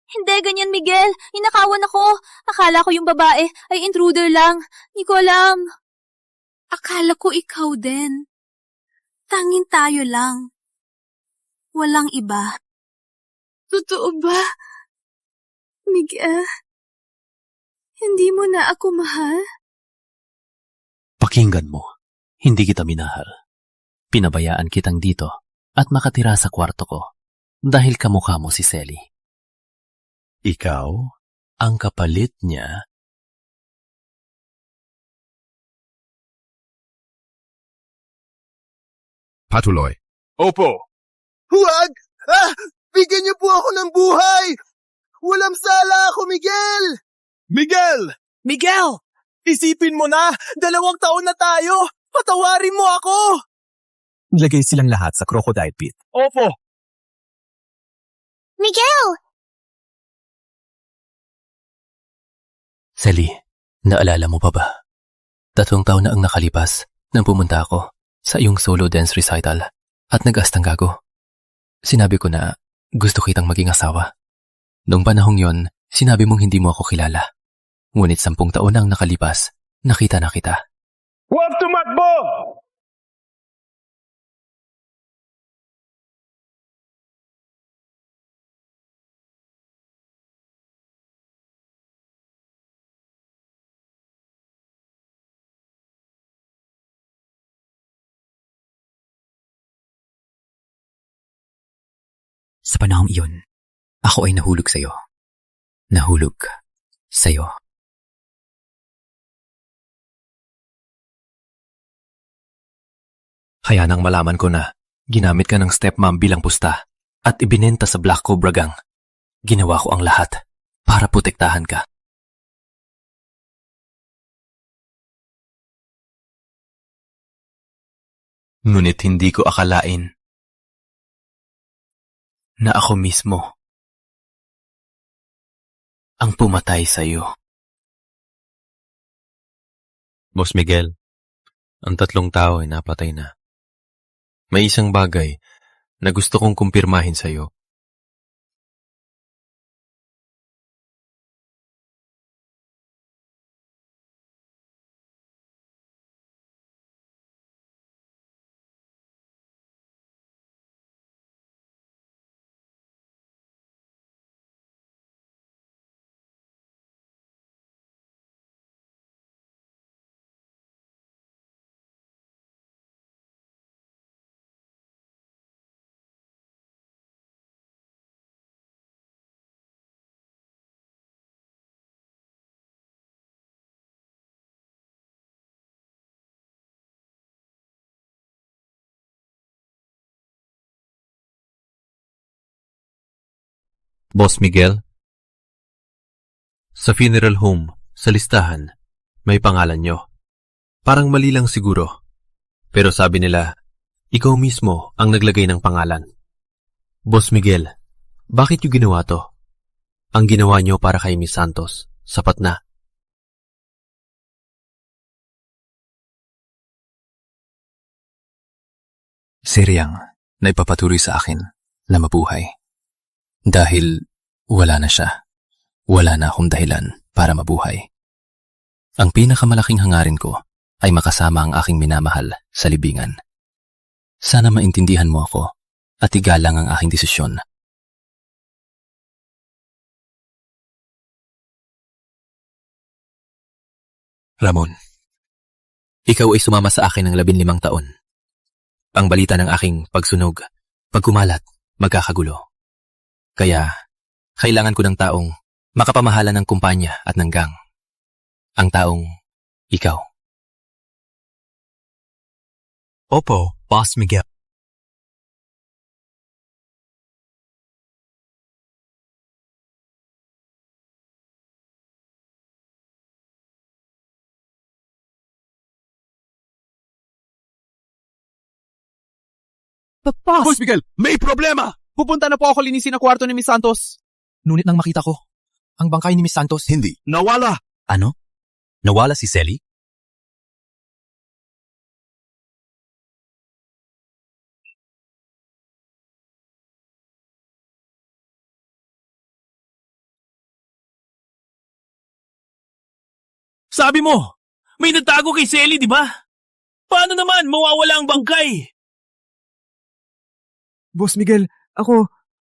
Hindi ganyan, Miguel. Inakawan ako. Akala ko yung babae ay intruder lang. Hindi ko alam. Akala ko ikaw din. Tanging tayo lang. Walang iba. Totoo ba? Miguel, hindi mo na ako mahal? Pakinggan mo, hindi kita minahal. Pinabayaan kitang dito at makatira sa kwarto ko dahil kamukha mo si Sally. Ikaw, ang kapalit niya. Patuloy. Opo. Huwag! Bigyan niyo po ako ng buhay! Walang sala ako, Miguel! Miguel! Isipin mo na! 2 taon na tayo! Patawarin mo ako! Nilagay silang lahat sa crocodile pit. Opo! Miguel! Sally, naalala mo pa ba? 3 taon na ang nakalipas nang pumunta ako sa iyong solo dance recital at nag-astanggago. Sinabi ko na gusto kitang maging asawa. Noong panahong yon, sinabi mong hindi mo ako kilala. Ngunit 10 taon ang nakalipas, nakita na kita. Huwag tumakbo! Sa panahong iyon, ako ay nahulog sa'yo. Nahulog sa'yo. Kaya nang malaman ko na ginamit ka ng stepmom bilang pusta at ibinenta sa Black Cobra Gang, ginawa ko ang lahat para protektahan ka. Ngunit hindi ko akalain na ako mismo ang pumatay sa iyo. Boss Miguel, ang 3 tao ay napatay na. May isang bagay na gusto kong kumpirmahin sa iyo. Boss Miguel, sa funeral home, sa listahan, may pangalan nyo. Parang mali lang siguro. Pero sabi nila, ikaw mismo ang naglagay ng pangalan. Boss Miguel, bakit nyo ginawa to? Ang ginawa nyo para kay Miss Santos, sapat na. Si Riang na ipapatuloy sa akin na mabuhay. Dahil wala na siya. Wala na akong dahilan para mabuhay. Ang pinakamalaking hangarin ko ay makasama ang aking minamahal sa libingan. Sana maintindihan mo ako at igalang ang aking desisyon. Ramon, ikaw ay sumama sa akin ng 15 taon. Ang balita ng aking pagsunog, pagkumalat, magkakagulo. Kaya, kailangan ko ng taong makapamahala ng kumpanya at ng gang. Ang taong ikaw. Opo, Boss Miguel. Boss Miguel, may problema! Pupunta na po ako linisin ang kwarto ni Miss Santos. Ngunit nang makita ko, ang bangkay ni Miss Santos. Hindi. Nawala! Ano? Nawala si Selly? Sabi mo, may nagtago kay Selly, di ba? Paano naman mawawala ang bangkay? Boss Miguel,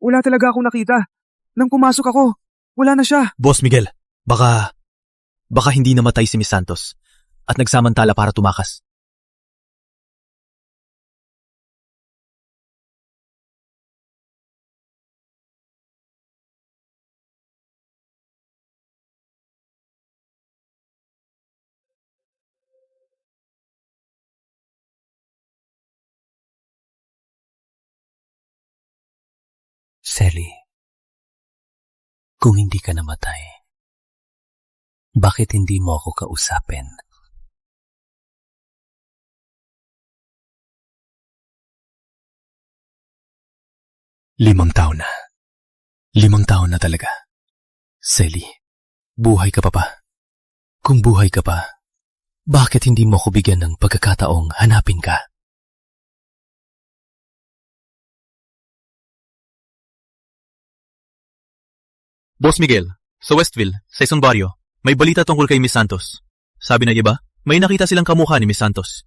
wala talaga akong nakita. Nang pumasok ako, wala na siya. Boss Miguel, baka hindi namatay si Miss Santos at nagsamantala para tumakas. Selly, kung hindi ka namatay, bakit hindi mo ako kausapin? Limang taon na. 5 taon na talaga. Selly, buhay ka pa ba? Kung buhay ka pa, bakit hindi mo ako bigyan ng pagkakataong hanapin ka? Boss Miguel, sa Westville, sa isang baryo, may balita tungkol kay Miss Santos. Sabi na iba, may nakita silang kamukha ni Miss Santos.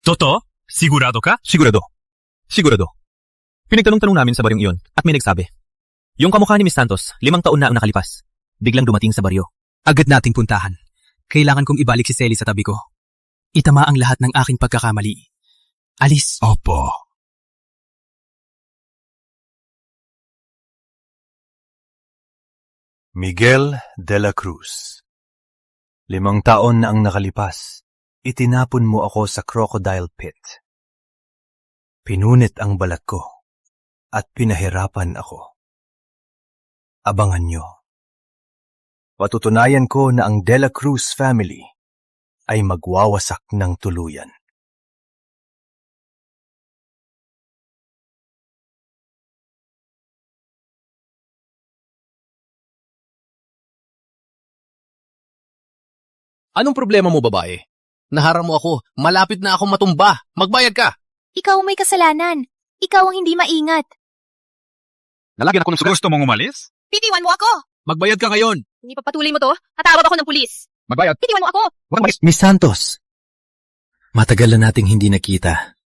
Totoo? Sigurado ka? Sigurado. Pinagtanong-tanong namin sa baryong iyon at may nagsabi. Yung kamukha ni Miss Santos, 5 taon na ang nakalipas. Biglang dumating sa baryo. Agad nating puntahan. Kailangan kong ibalik si Selly sa tabi ko. Itama ang lahat ng aking pagkakamali. Alis. Opo. Miguel de la Cruz. 5 taon na ang nakalipas, itinapon mo ako sa crocodile pit. Pinunit ang balat ko at pinahirapan ako. Abangan nyo. Patutunayan ko na ang De La Cruz family ay magwawasak ng tuluyan. Anong problema mo, babae? Naharang mo ako. Malapit na akong matumba. Magbayad ka. Ikaw ang may kasalanan. Ikaw ang hindi maingat. Nalagyan ako ng sugat. Gusto mong umalis? Bitiwan mo ako! Magbayad ka ngayon. Hindi pa patuloy mo to, tatawag ako ng pulis. Magbayad. Bitiwan mo ako! Miss Santos, matagal na nating hindi nakita.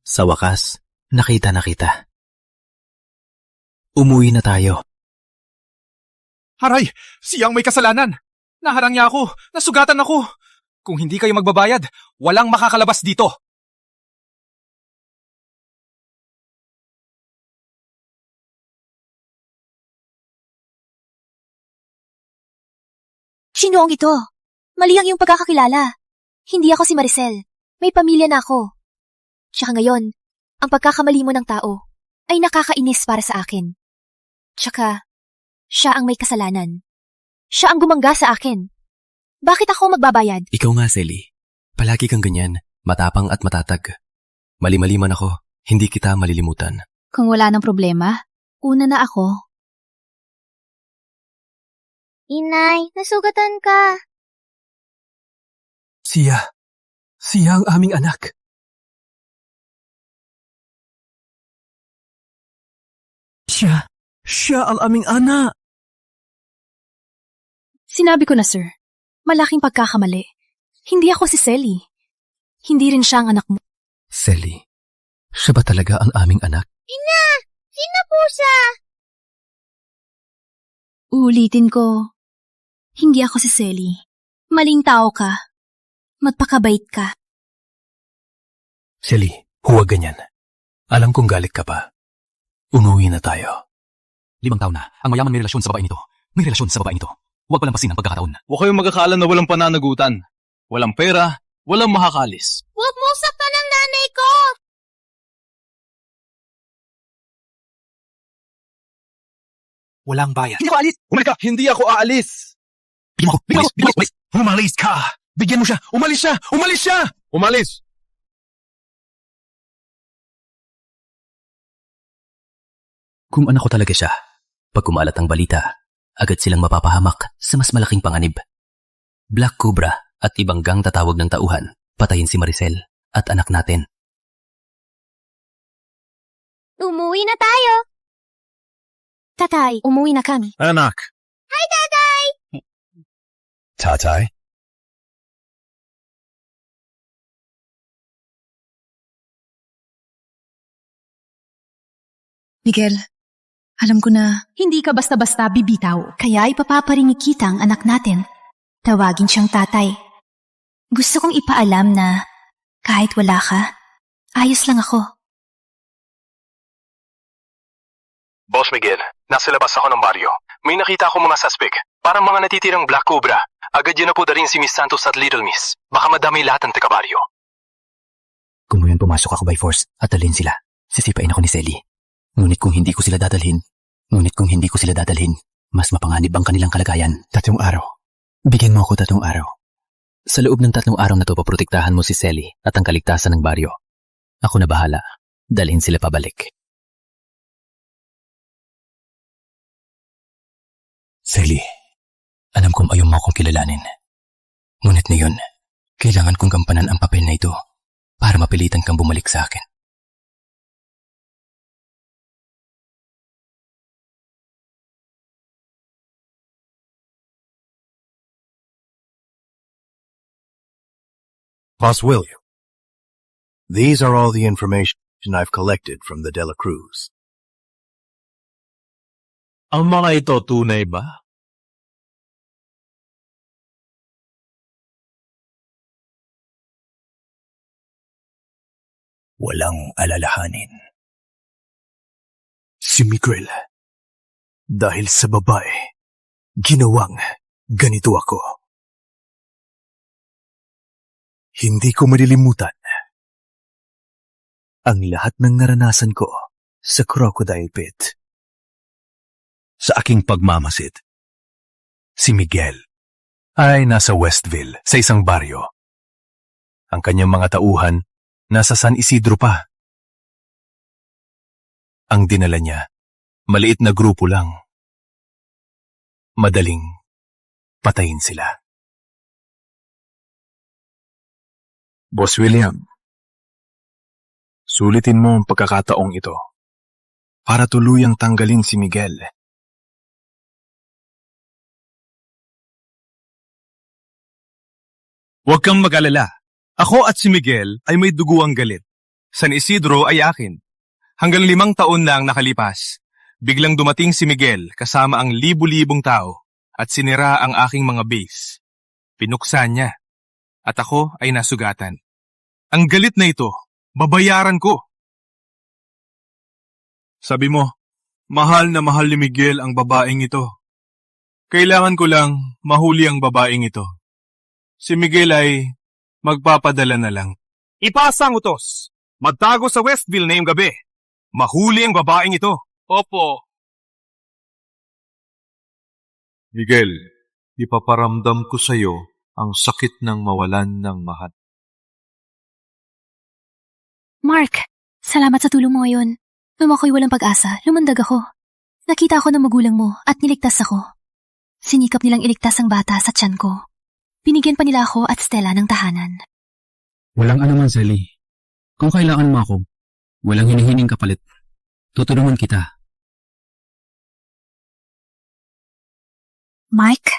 Sa wakas, nakita na kita. Umuwi na tayo. Haray! Siyang may kasalanan! Naharang niya ako! Nasugatan ako! Kung hindi kayo magbabayad, walang makakalabas dito! Sino ang ito? Mali ang iyong pagkakakilala. Hindi ako si Maricel. May pamilya na ako. Tsaka ngayon, ang pagkakamali mo ng tao ay nakakainis para sa akin. Tsaka, siya ang may kasalanan. Siya ang gumangga sa akin. Bakit ako magbabayad? Ikaw nga, Selly. Palagi kang ganyan, matapang at matatag. Mali-mali man ako, hindi kita malilimutan. Kung wala ng problema, una na ako. Inay, nasugatan ka. Siya ang aming anak. Siya ang aming anak. Sinabi ko na, sir. Malaking pagkakamali. Hindi ako si Selly. Hindi rin siya ang anak mo. Selly, siya ba talaga ang aming anak? Ina! Sino po siya? Uulitin ko. Hindi ako si Selly. Maling tao ka. Magpakabait ka. Selly, huwag ganyan. Alam kong galit ka pa. Umuwi na tayo. 5 taon na, ang mayaman may relasyon sa babaeng ito. May relasyon sa babaeng ito. Huwag palampasin ang pagkakataon. Huwag kayong magkakaalam na walang pananagutan. Walang pera, walang makakalis. Huwag mo saktan ang nanay ko! Walang bayad. Hindi ako aalis! Umalik ka! Hindi ako aalis! Bigyan mo ko! Umalis ka! Bigyan mo siya! Umalis siya! Umalis siya! Umalis! Kung anak ko talaga siya, pag kumalat ang balita, agad silang mapapahamak sa mas malaking panganib. Black Cobra at ibang gang tatawag ng tauhan, patayin si Maricel at anak natin. Umuwi na tayo. Tatay, umuwi na kami. Anak! Hi, Tatay! Tatay? Miguel, alam ko na hindi ka basta-basta bibitaw. Kaya ipapaparinig kita ang anak natin. Tawagin siyang tatay. Gusto kong ipaalam na kahit wala ka, ayos lang ako. Boss Miguel, nasa labas ako ng baryo. May nakita ako mga suspect. Parang mga natitirang Black Cobra. Agad yun na po rin si Miss Santos at Little Miss. Baka madami lahat ng taga-baryo. Kung ngayon pumasok ako by force at dalhin sila, sisipain ako ni Selly. Ngunit kung hindi ko sila dadalhin, mas mapanganib ang kanilang kalagayan. 3 araw. Bigyan mo ako 3 araw. Sa loob ng 3 araw na to, paprotektahan mo si Selly at ang kaligtasan ng baryo. Ako na bahala. Dalhin sila pabalik. Selly, alam kong ayaw mo akong kilalanin. Ngunit ngayon, kailangan kong gampanan ang papel na ito para mapilitan kang bumalik sa akin. Boss William, these are all the information I've collected from the De La Cruz. Ang mga ito tunay ba? Walang alalahanin. Si Miguel. Dahil sa babae, ginawang ganito ako. Hindi ko malilimutan ang lahat ng naranasan ko sa Crocodile Pit. Sa aking pagmamasid, si Miguel ay nasa Westville sa isang baryo. Ang kanyang mga tauhan nasa San Isidro pa. Ang dinala niya, maliit na grupo lang. Madaling patayin sila. Boss William, sulitin mo ang pagkakataong ito para tuluyang tanggalin si Miguel. Huwag kang mag-alala. Ako at si Miguel ay may duguang galit. San Isidro ay akin. Hanggang 5 taon na ang nakalipas, biglang dumating si Miguel kasama ang libu-libong tao at sinira ang aking mga base. Pinuksan niya. At ako ay nasugatan. Ang galit na ito, babayaran ko. Sabi mo, mahal na mahal ni Miguel ang babaeng ito. Kailangan ko lang mahuli ang babaeng ito. Si Miguel ay magpapadala na lang. Ipasa ang utos. Magtago sa Westville ngayong gabi. Mahuli ang babaeng ito. Opo. Miguel, ipaparamdam ko sa iyo ang sakit ng mawalan ng mahal. Mark, salamat sa tulong mo ngayon. Nung ako'y walang pag-asa, lumundag ako. Nakita ako ng magulang mo at niligtas ako. Sinikap nilang iligtas ang bata sa tiyan ko. Binigyan pa nila ako at Stella ng tahanan. Walang anuman, Sally. Kung kailangan mo ako, walang hinihining kapalit. Tutulungan kita. Mike,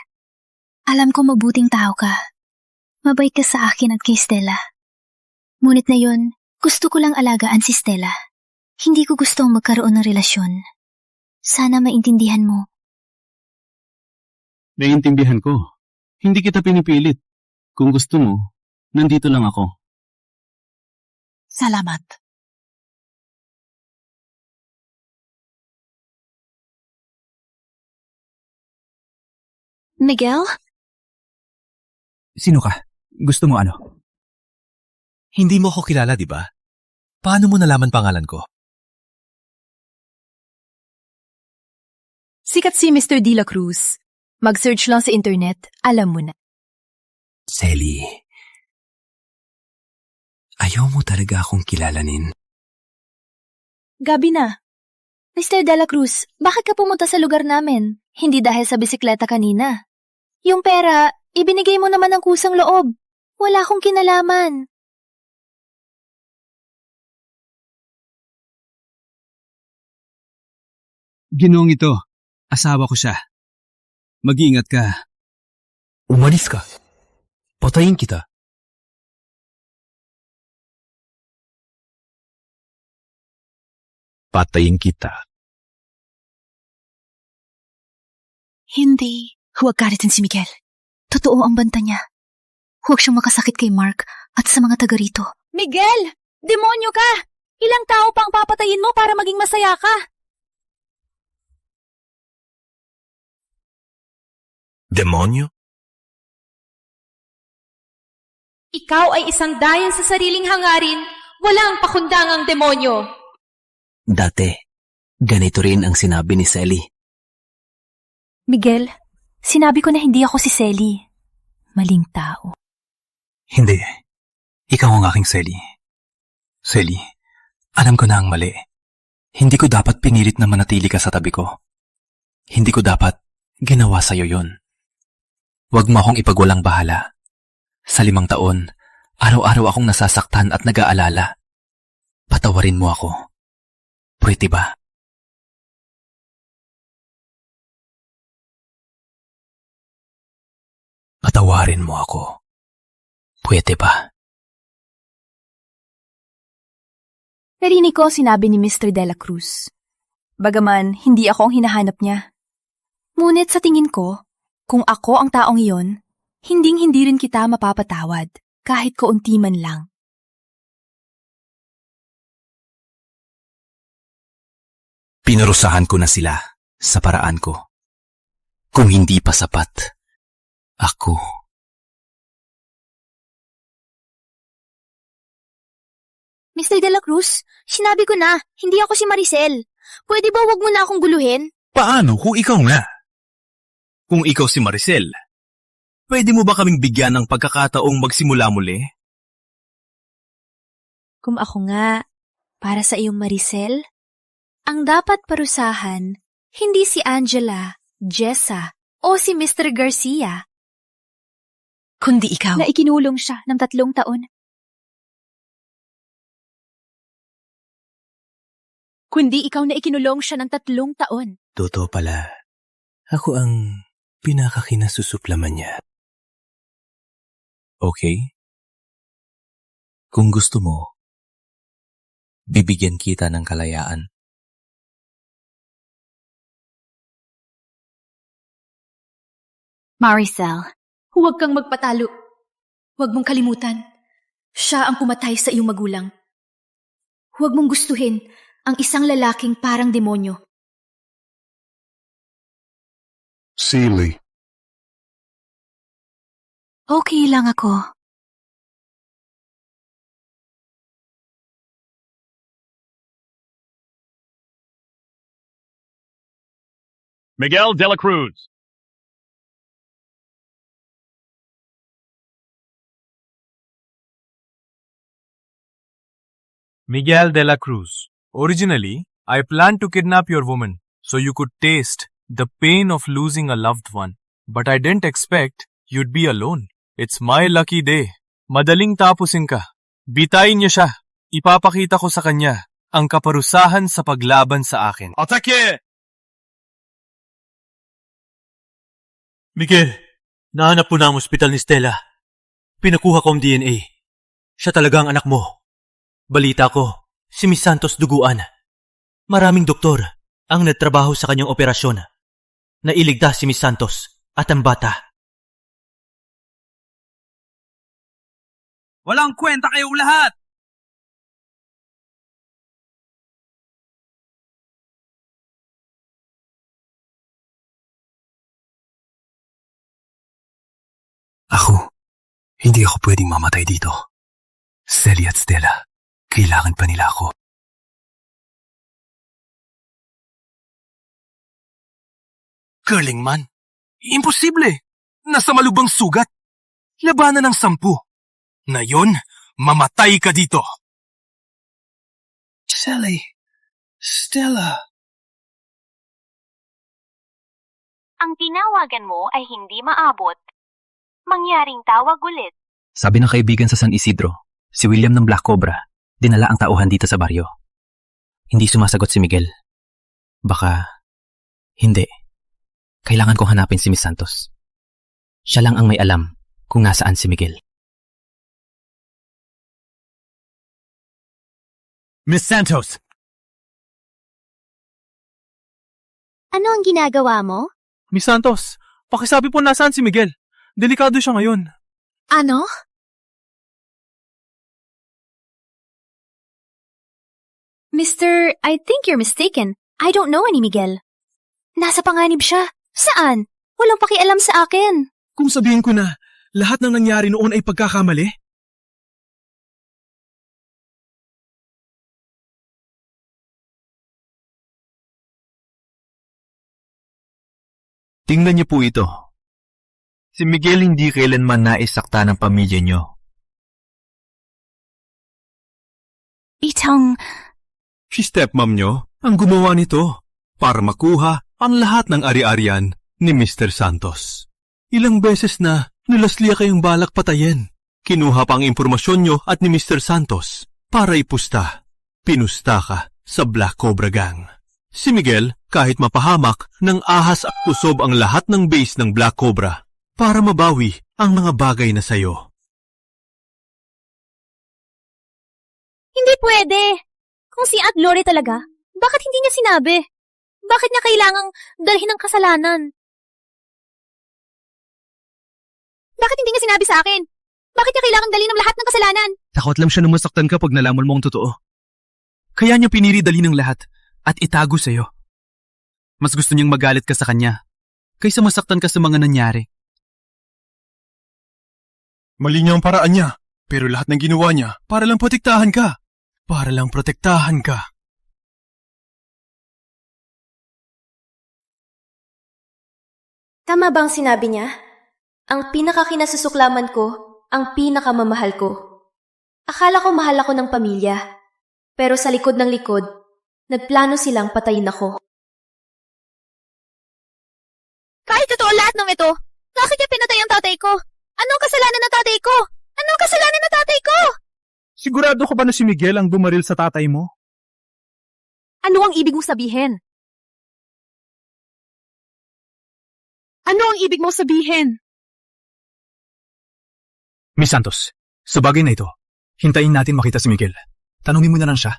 alam ko mabuting tao ka. Mabait ka sa akin at kay Stella. Ngunit ngayon, gusto ko lang alagaan si Stella. Hindi ko gustong magkaroon ng relasyon. Sana maintindihan mo. Naiintindihan ko. Hindi kita pinipilit. Kung gusto mo, nandito lang ako. Salamat. Miguel? Sino ka? Gusto mo ano? Hindi mo ako kilala, di ba? Paano mo nalaman pangalan ko? Sikat si Mr. De La Cruz. Mag-search lang sa internet, alam mo na. Sally, ayaw mo talaga akong kilalanin. Gabi na. Mr. De La Cruz, bakit ka pumunta sa lugar namin? Hindi dahil sa bisikleta kanina. Yung pera, ibinigay mo naman ng kusang loob. Wala akong kinalaman. Ginoong ito. Asawa ko siya. Mag-iingat ka. Umalis ka. Patayin kita. Patayin kita. Hindi. Huwag karitin si Miguel. Totoo ang banta niya. Huwag siyang makasakit kay Mark at sa mga taga rito. Miguel! Demonyo ka! Ilang tao pang papatayin mo para maging masaya ka? Demonyo? Ikaw ay isang dayan sa sariling hangarin, walang pakundangang demonyo. Dati, ganito rin ang sinabi ni Sally. Miguel, sinabi ko na hindi ako si Sally. Maling tao. Hindi. Ikaw ang aking Sally. Sally, alam ko na ang mali. Hindi ko dapat pinilit na manatili ka sa tabi ko. Hindi ko dapat ginawa sa'yo yun. Huwag mo akong ipagwalang bahala. Sa 5 taon, araw-araw akong nasasaktan at nag-aalala. Patawarin mo ako. Pwede ba? Patawarin mo ako. Pwede ba? Narinig ko sinabi ni Mr. De La Cruz. Bagaman, hindi ako ang hinahanap niya. Ngunit sa tingin ko, kung ako ang taong iyon, hinding-hindi rin kita mapapatawad, kahit kaunti man lang. Pinarusahan ko na sila. sa paraan ko. Kung hindi pa sapat, ako. Mr. De La Cruz, sinabi ko na, hindi ako si Maricel. Pwede ba wag mo na akong guluhin? Paano kung ikaw nga? Kung ikaw si Maricel, pwede mo ba kaming bigyan ng pagkakataong magsimula muli? Kung ako nga, para sa iyong Maricel, ang dapat parusahan, hindi si Angela, Jessa, o si Mr. Garcia. Kundi ikaw. Na ikinulong siya ng 3 taon. Kundi ikaw na ikinulong siya ng 3 taon. Totoo pala, ako ang pinakakinasusuplaman niya. Okay? Kung gusto mo, bibigyan kita ng kalayaan. Maricel, huwag kang magpatalo. Huwag mong kalimutan. Siya ang pumatay sa iyong magulang. Huwag mong gustuhin ang isang lalaking parang demonyo. Silly. Okay lang ako. Miguel de la Cruz. Miguel de la Cruz, originally, I planned to kidnap your woman so you could taste the pain of losing a loved one. But I didn't expect you'd be alone. It's my lucky day. Madaling tapusin ka. Bitayin niyo siya. Ipapakita ko sa kanya ang kaparusahan sa paglaban sa akin. Atake! Miguel, nahanap po na ang ospital ni Stella. Pinakuha ko ang DNA. Siya talaga ang anak mo. Balita ko, si Miss Santos duguan. Maraming doktor ang nagtrabaho sa kanyang operasyon. Nailigtas si Miss Santos at ang bata. Walang kwenta kayong lahat! Ako, hindi ako pwedeng mamatay dito. Selly at Stella, kailangan pa nila ako. Curling man? Imposible! Nasa malubang sugat. Labanan ng 10. Ngayon, mamatay ka dito. Selly, Stella. Ang tinawagan mo ay hindi maabot. Mangyaring tawag ulit. Sabi ng kaibigan sa San Isidro, si William ng Black Cobra, dinala ang tauhan dito sa baryo. Hindi sumasagot si Miguel. Baka, hindi. Kailangan kong hanapin si Miss Santos. Siya lang ang may alam kung nasaan si Miguel. Miss Santos! Ano ang ginagawa mo? Miss Santos, pakisabi po nasaan si Miguel. Delikado siya ngayon. Ano? Mister, I think you're mistaken. I don't know any Miguel. Nasa panganib siya. Saan? Walang pakialam sa akin. Kung sabihin ko na, lahat ng nangyari noon ay pagkakamali? Tingnan niyo po ito. Si Miguel hindi kailanman naisakta ng pamilya niyo. Itong... Si stepmom niyo ang gumawa nito para makuha ang lahat ng ari-arian ni Mr. Santos. Ilang beses na nilasliya kayong balak patayin. Kinuha pa ang impormasyon niyo at ni Mr. Santos para ipusta. Pinusta ka sa Black Cobra Gang. Si Miguel, kahit mapahamak, nang ahas at kusob ang lahat ng base ng Black Cobra para mabawi ang mga bagay na sayo. Hindi pwede. Kung si Aunt Lori talaga, bakit hindi niya sinabi? Bakit niya kailangang dalhin ang kasalanan? Bakit hindi niya sinabi sa akin? Bakit niya kailangang dalhin ang lahat ng kasalanan? Takot lang siya na masaktan ka pag nalaman mo ang totoo. Kaya niya piniri dali ng lahat at itago sa'yo. Mas gusto niyang magalit ka sa kanya kaysa masaktan ka sa mga nangyari. Mali niya ang paraan niya, pero lahat ng ginawa niya para lang protektahan ka. Para lang protektahan ka. Tama bang sinabi niya? Ang pinakakinasusuklaman ko, ang pinakamamahal ko. Akala ko mahal ako ng pamilya, pero sa likod ng likod, nagplano silang patayin ako. Kahit totoo lahat ng ito, bakit niya pinatay ang tatay ko? Anong kasalanan ng tatay ko? Anong kasalanan ng tatay ko? Sigurado ka ba na si Miguel ang bumaril sa tatay mo? Ano ang ibig mong sabihin? Ano ang ibig mong sabihin? Miss Santos, sa bagay na ito, hintayin natin makita si Miguel. Tanungin mo na lang siya.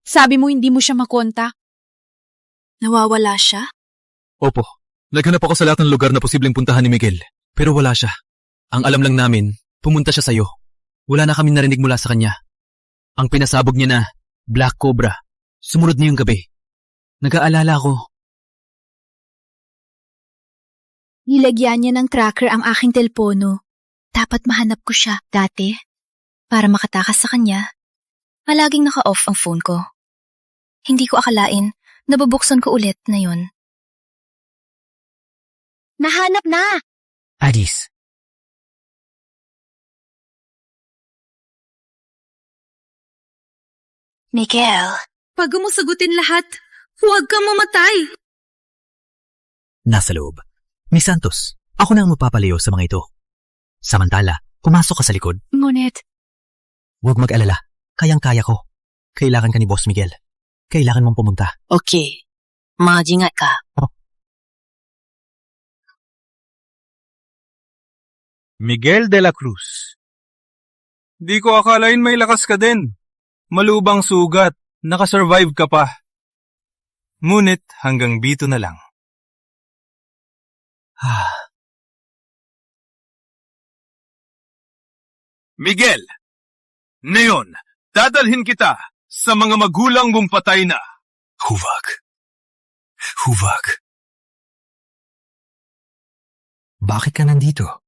Sabi mo hindi mo siya makontak. Nawawala siya? Opo, naghanap ako sa lahat ng lugar na posibleng puntahan ni Miguel, pero wala siya. Ang alam lang namin, pumunta siya sa'yo. Wala na kami narinig mula sa kanya. Ang pinasabog niya na, Black Cobra, sumunod niyong gabi. Nag-aalala ko. Nilagyan niya ng tracker ang aking telepono. Dapat mahanap ko siya dati para makatakas sa kanya. Palaging naka-off ang phone ko. Hindi ko akalain na babuksan ko ulit na yon. Nahanap na! Alice. Miguel. Bago mo sagutin lahat, huwag kang mamatay. Nasa loob. Miss Santos, ako na ang magpapalayo sa mga ito. Samantala, pumasok ka sa likod. Ngunit, Huwag mag-alala. Kayang-kaya ko. Kailangan ka ni Boss Miguel. Kailangan mong pumunta. Okay. Mag-ingat ka. Miguel de la Cruz. Di ko akalain may lakas ka din. Malubang sugat, nakasurvive ka pa. Ngunit hanggang dito na lang. Miguel, ngayon, dadalhin kita sa mga magulang mong patay na. Huwag. Huwag. Bakit ka nandito?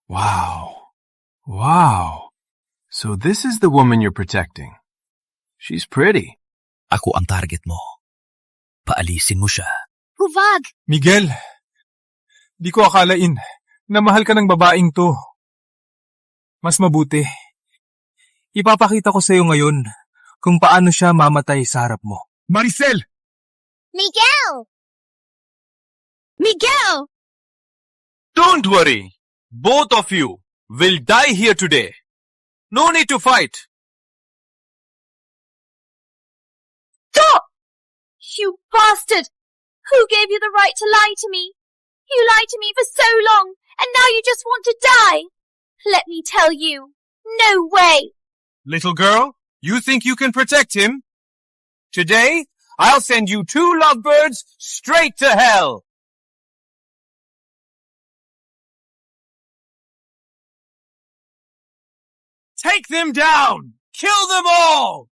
Wow. Wow. So this is the woman you're protecting. She's pretty. Ako ang target mo. Paalisin mo siya. Huwag! Miguel, di ko akalain na mahal ka ng babaeng to. Mas mabuti. Ipapakita ko sa iyo ngayon kung paano siya mamatay sa harap mo. Maricel! Miguel! Miguel! Don't worry. Both of you will die here today. No need to fight. Stop! You bastard! Who gave you the right to lie to me? You lied to me for so long, and now you just want to die. Let me tell you, no way. Little girl, you think you can protect him? Today, I'll send you 2 lovebirds straight to hell. Take them down! Kill them all!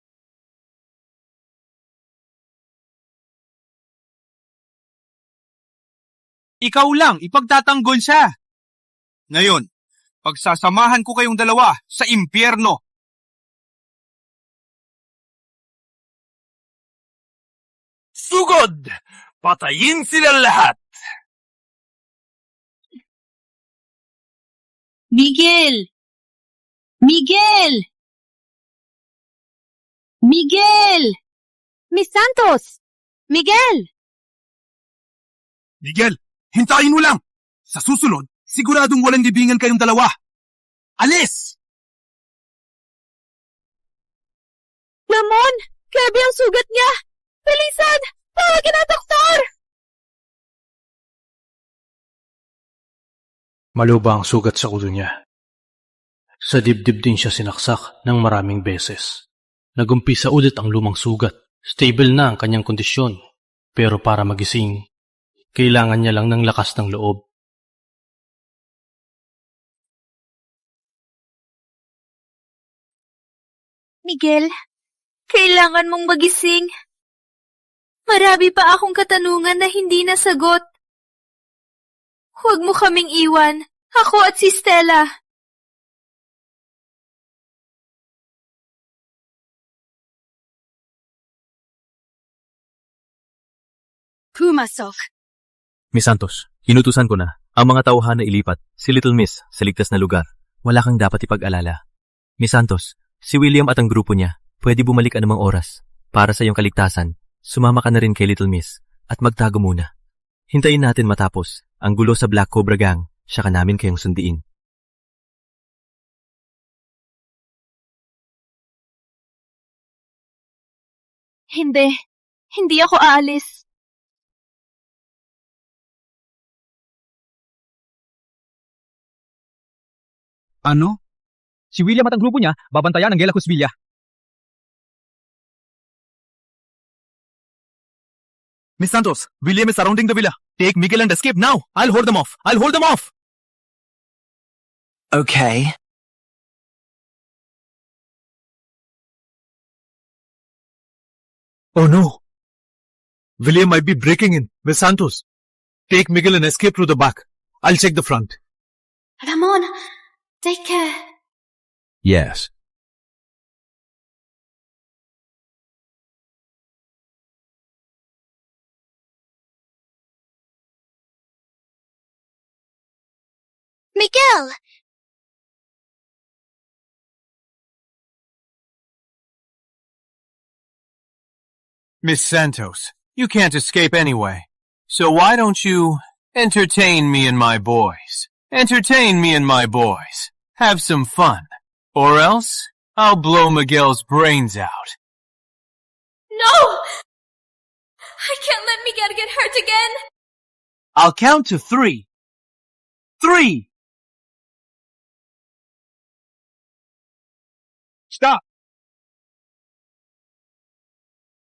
Ikaw lang, ipagtatanggol siya. Ngayon, pagsasamahan ko kayong dalawa sa impyerno. Sugod! Patayin sila lahat! Miguel! Miguel! Miguel! Miss Santos! Miguel! Miguel, hintayin mo lang! Sa susunod, siguradong walang libingan kayong dalawa. Alis! Lamon! Grabe ang sugat niya! Bilisan! Tawagin ang doktor! Malubha ang sugat sa ulo niya. Sa dibdib din siya sinaksak ng maraming beses. Nagumpisa ulit ang lumang sugat. Stable na ang kanyang kondisyon. Pero para magising, kailangan niya lang ng lakas ng loob. Miguel, Kailangan mong magising. Marami pa akong katanungan na hindi nasagot. Huwag mo kaming iwan, ako at si Stella. Pumasok. Miss Santos, inutusan ko na ang mga tauhan na ilipat si Little Miss sa ligtas na lugar. Wala kang dapat ipag-alala. Miss Santos, si William at ang grupo niya pwede bumalik anumang oras. Para sa iyong kaligtasan, sumama ka na rin kay Little Miss at magtago muna. Hintayin natin matapos ang gulo sa Black Cobra Gang, saka namin kayong sundiin. Hindi ako aalis. Ano? Si William at ang grupo niya babantayan ang Gela Cusvilla. Miss Santos, William is surrounding the villa. Take Miguel and escape now. I'll hold them off. Okay. Oh no! William might be breaking in. Miss Santos, take Miguel and escape through the back. I'll check the front. Ramon, take care. Yes. Miguel! Miss Santos, you can't escape anyway. So why don't you entertain me and my boys? Have some fun. Or else, I'll blow Miguel's brains out. No! I can't let Miguel get hurt again. I'll count to 3. 3! Stop!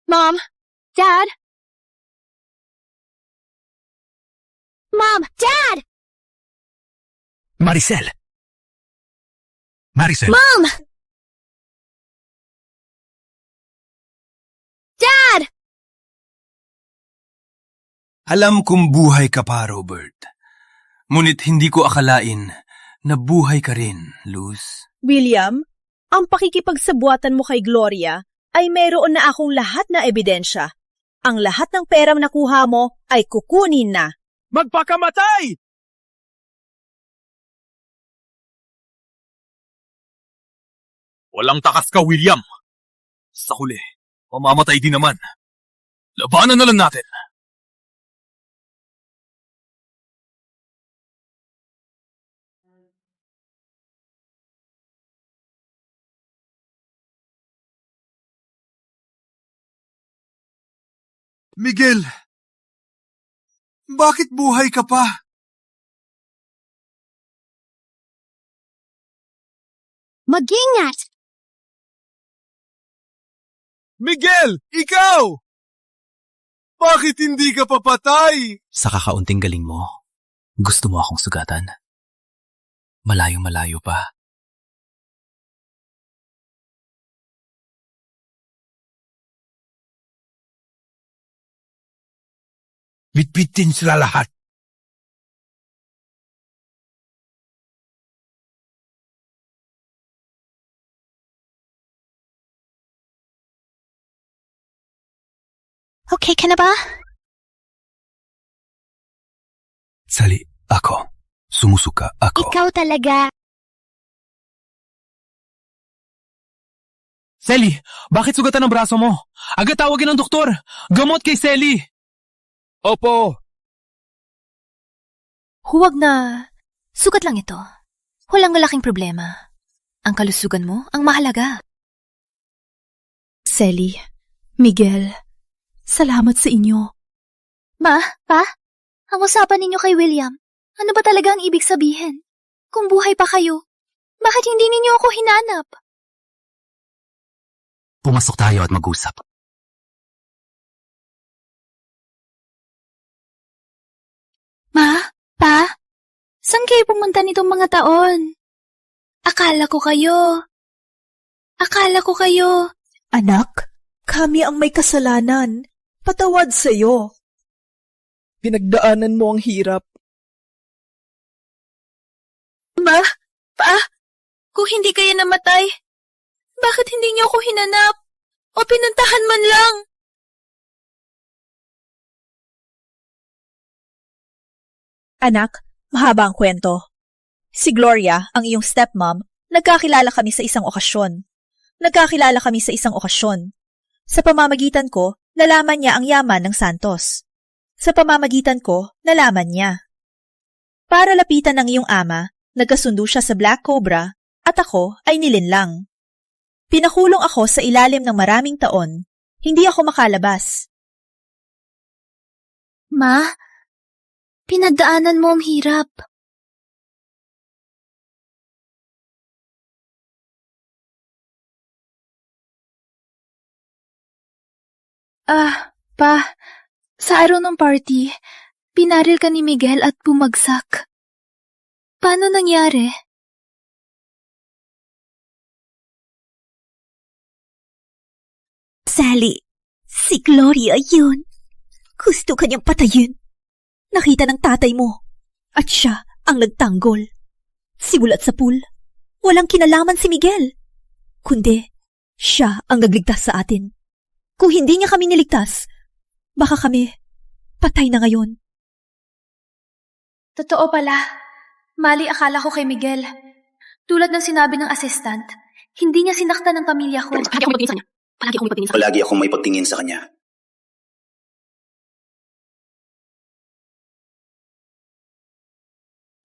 Mom, Dad. Mom, Dad! Maricel! Mom! Dad! Alam kong buhay ka pa, Robert. Ngunit hindi ko akalain na buhay ka rin, Luz. William, ang pakikipagsabuatan mo kay Gloria ay mayroon na akong lahat na ebidensya. Ang lahat ng perang nakuha mo ay kukunin na. Magpakamatay! Walang takas ka, William. Sa huli, mamamatay din naman. Labanan na lang natin. Miguel! Bakit buhay ka pa? Mag-ingat! Miguel! Ikaw! Bakit hindi ka papatay? Sa kakaunting galing mo, gusto mo akong sugatan? Malayo-malayo pa. Bitbitin sila lahat. Okay ka na ba? Sali, ako. Sumusuka, ako. Ikaw talaga. Selly, bakit sugatan ang braso mo? Agad tawagin ng doktor. Gamot kay Selly. Opo. Huwag na. Sugat lang ito. Walang malaking problema. Ang kalusugan mo ang mahalaga. Selly, Miguel, salamat sa inyo. Ma, Pa, ang usapan ninyo kay William, ano ba talaga ang ibig sabihin? Kung buhay pa kayo, bakit hindi ninyo ako hinanap? Pumasok tayo at mag-usap. Ma, Pa, saan kayo pumunta nitong mga taon? Akala ko kayo. Anak, kami ang may kasalanan. Patawad sa'yo. Pinagdaanan mo ang hirap. Ma, Pa, kung hindi kayo namatay, bakit hindi niyo ako hinanap? O pinuntahan man lang? Anak, mahaba ang kwento. Si Gloria, ang iyong stepmom, nagkakilala kami sa isang okasyon. Sa pamamagitan ko, nalaman niya ang yaman ng Santos. Sa pamamagitan ko, nalaman niya. Para lapitan ng iyong ama, nagkasundo siya sa Black Cobra at ako ay nilinlang. Pinakulong ako sa ilalim ng maraming taon. Hindi ako makalabas. Ma, pinagdaanan mo ang hirap. Pa, sa araw ng party, pinaril ka ni Miguel at bumagsak. Paano nangyari? Sally, si Gloria yun. Gusto kanyang patayin. Nakita ng tatay mo. At siya ang nagtanggol. Simulat sa pool, walang kinalaman si Miguel. Kundi, siya ang nagligtas sa atin. Kung hindi niya kami niligtas, baka kami patay na ngayon. Totoo pala. Mali akala ko kay Miguel. Tulad ng sinabi ng assistant, hindi niya sinaktan ng pamilya ko. Palagi akong may pagtingin sa kanya.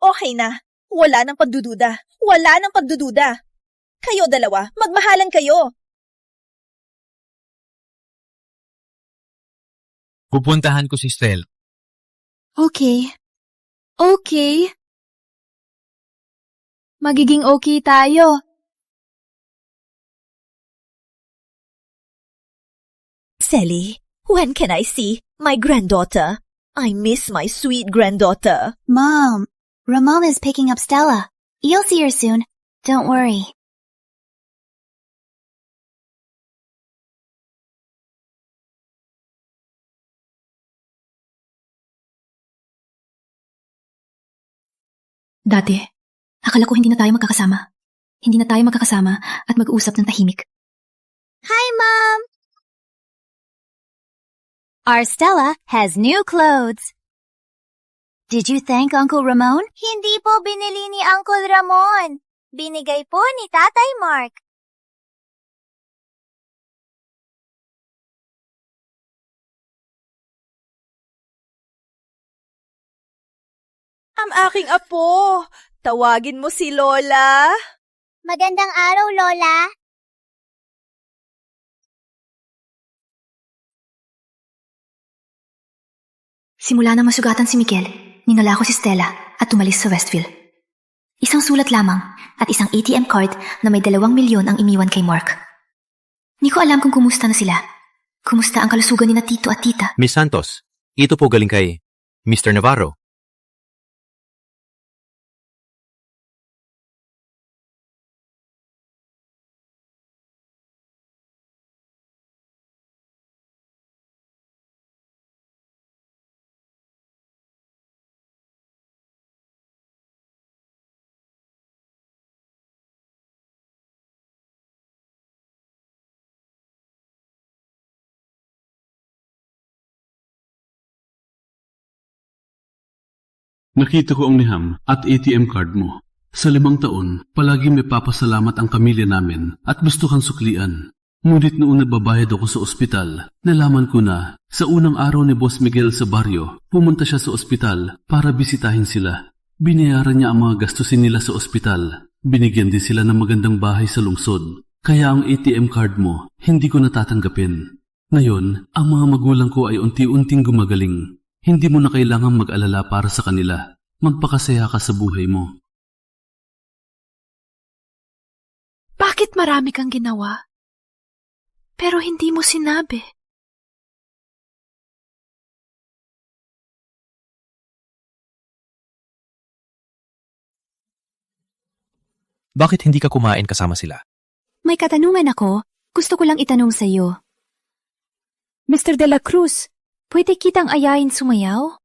Okay na. Wala nang pagdududa. Kayo dalawa, magmahalan kayo. Pupuntahan ko si Stel. Okay. Magiging okay tayo. Sally, when can I see my granddaughter? I miss my sweet granddaughter. Mom, Ramon is picking up Stella. You'll see her soon. Don't worry. Dati, akala ko hindi na tayo magkakasama. At mag-uusap ng tahimik. Hi, Mom! Our Stella has new clothes. Did you thank Uncle Ramon? Hindi po binili ni Uncle Ramon. Binigay po ni Tatay Mark. Ang aking apo, tawagin mo si Lola. Magandang araw, Lola. Simula nang masugatan si Miguel, ninala ko si Stella at tumalis sa Westville. Isang sulat lamang at isang ATM card na may 2 milyon ang iniwan kay Mark. Hindi ko alam kung kumusta na sila. Kumusta ang kalusugan ni na Tito at Tita. Miss Santos, ito po galing kay Mr. Navarro. Nakita ko ang liham at ATM card mo. Sa 5 taon, palagi may papasalamat ang pamilya namin at gusto kang suklian. Ngunit noong nagbabayad ako sa ospital, nalaman ko na sa unang araw ni Boss Miguel sa baryo, pumunta siya sa ospital para bisitahin sila. Binayaran niya ang mga gastusin nila sa ospital. Binigyan din sila ng magandang bahay sa lungsod. Kaya ang ATM card mo, hindi ko natatanggapin. Ngayon, ang mga magulang ko ay unti-unting gumagaling. Hindi mo na kailangang mag-alala para sa kanila. Magpakasaya ka sa buhay mo. Bakit marami kang ginawa? Pero hindi mo sinabi. Bakit hindi ka kumain kasama sila? May katanungan ako. Gusto ko lang itanong sa'yo. Mr. De La Cruz, pwede kitang ayayin sumayaw?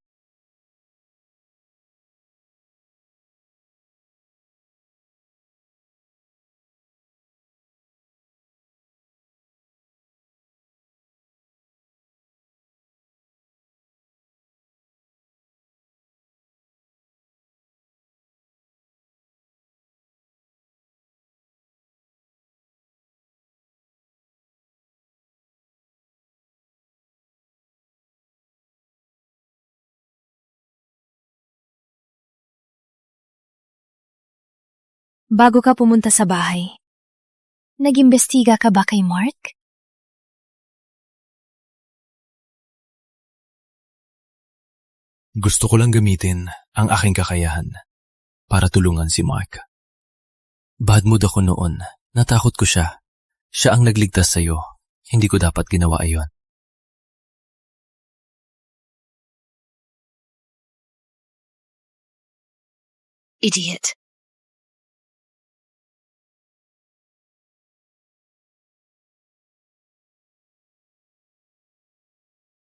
Bago ka pumunta sa bahay, nag-imbestiga ka ba kay Mark? Gusto ko lang gamitin ang aking kakayahan para tulungan si Mark. Bad mood ako noon. Natakot ko siya. Siya ang nagligtas sa'yo. Hindi ko dapat ginawa ayon. Idiot.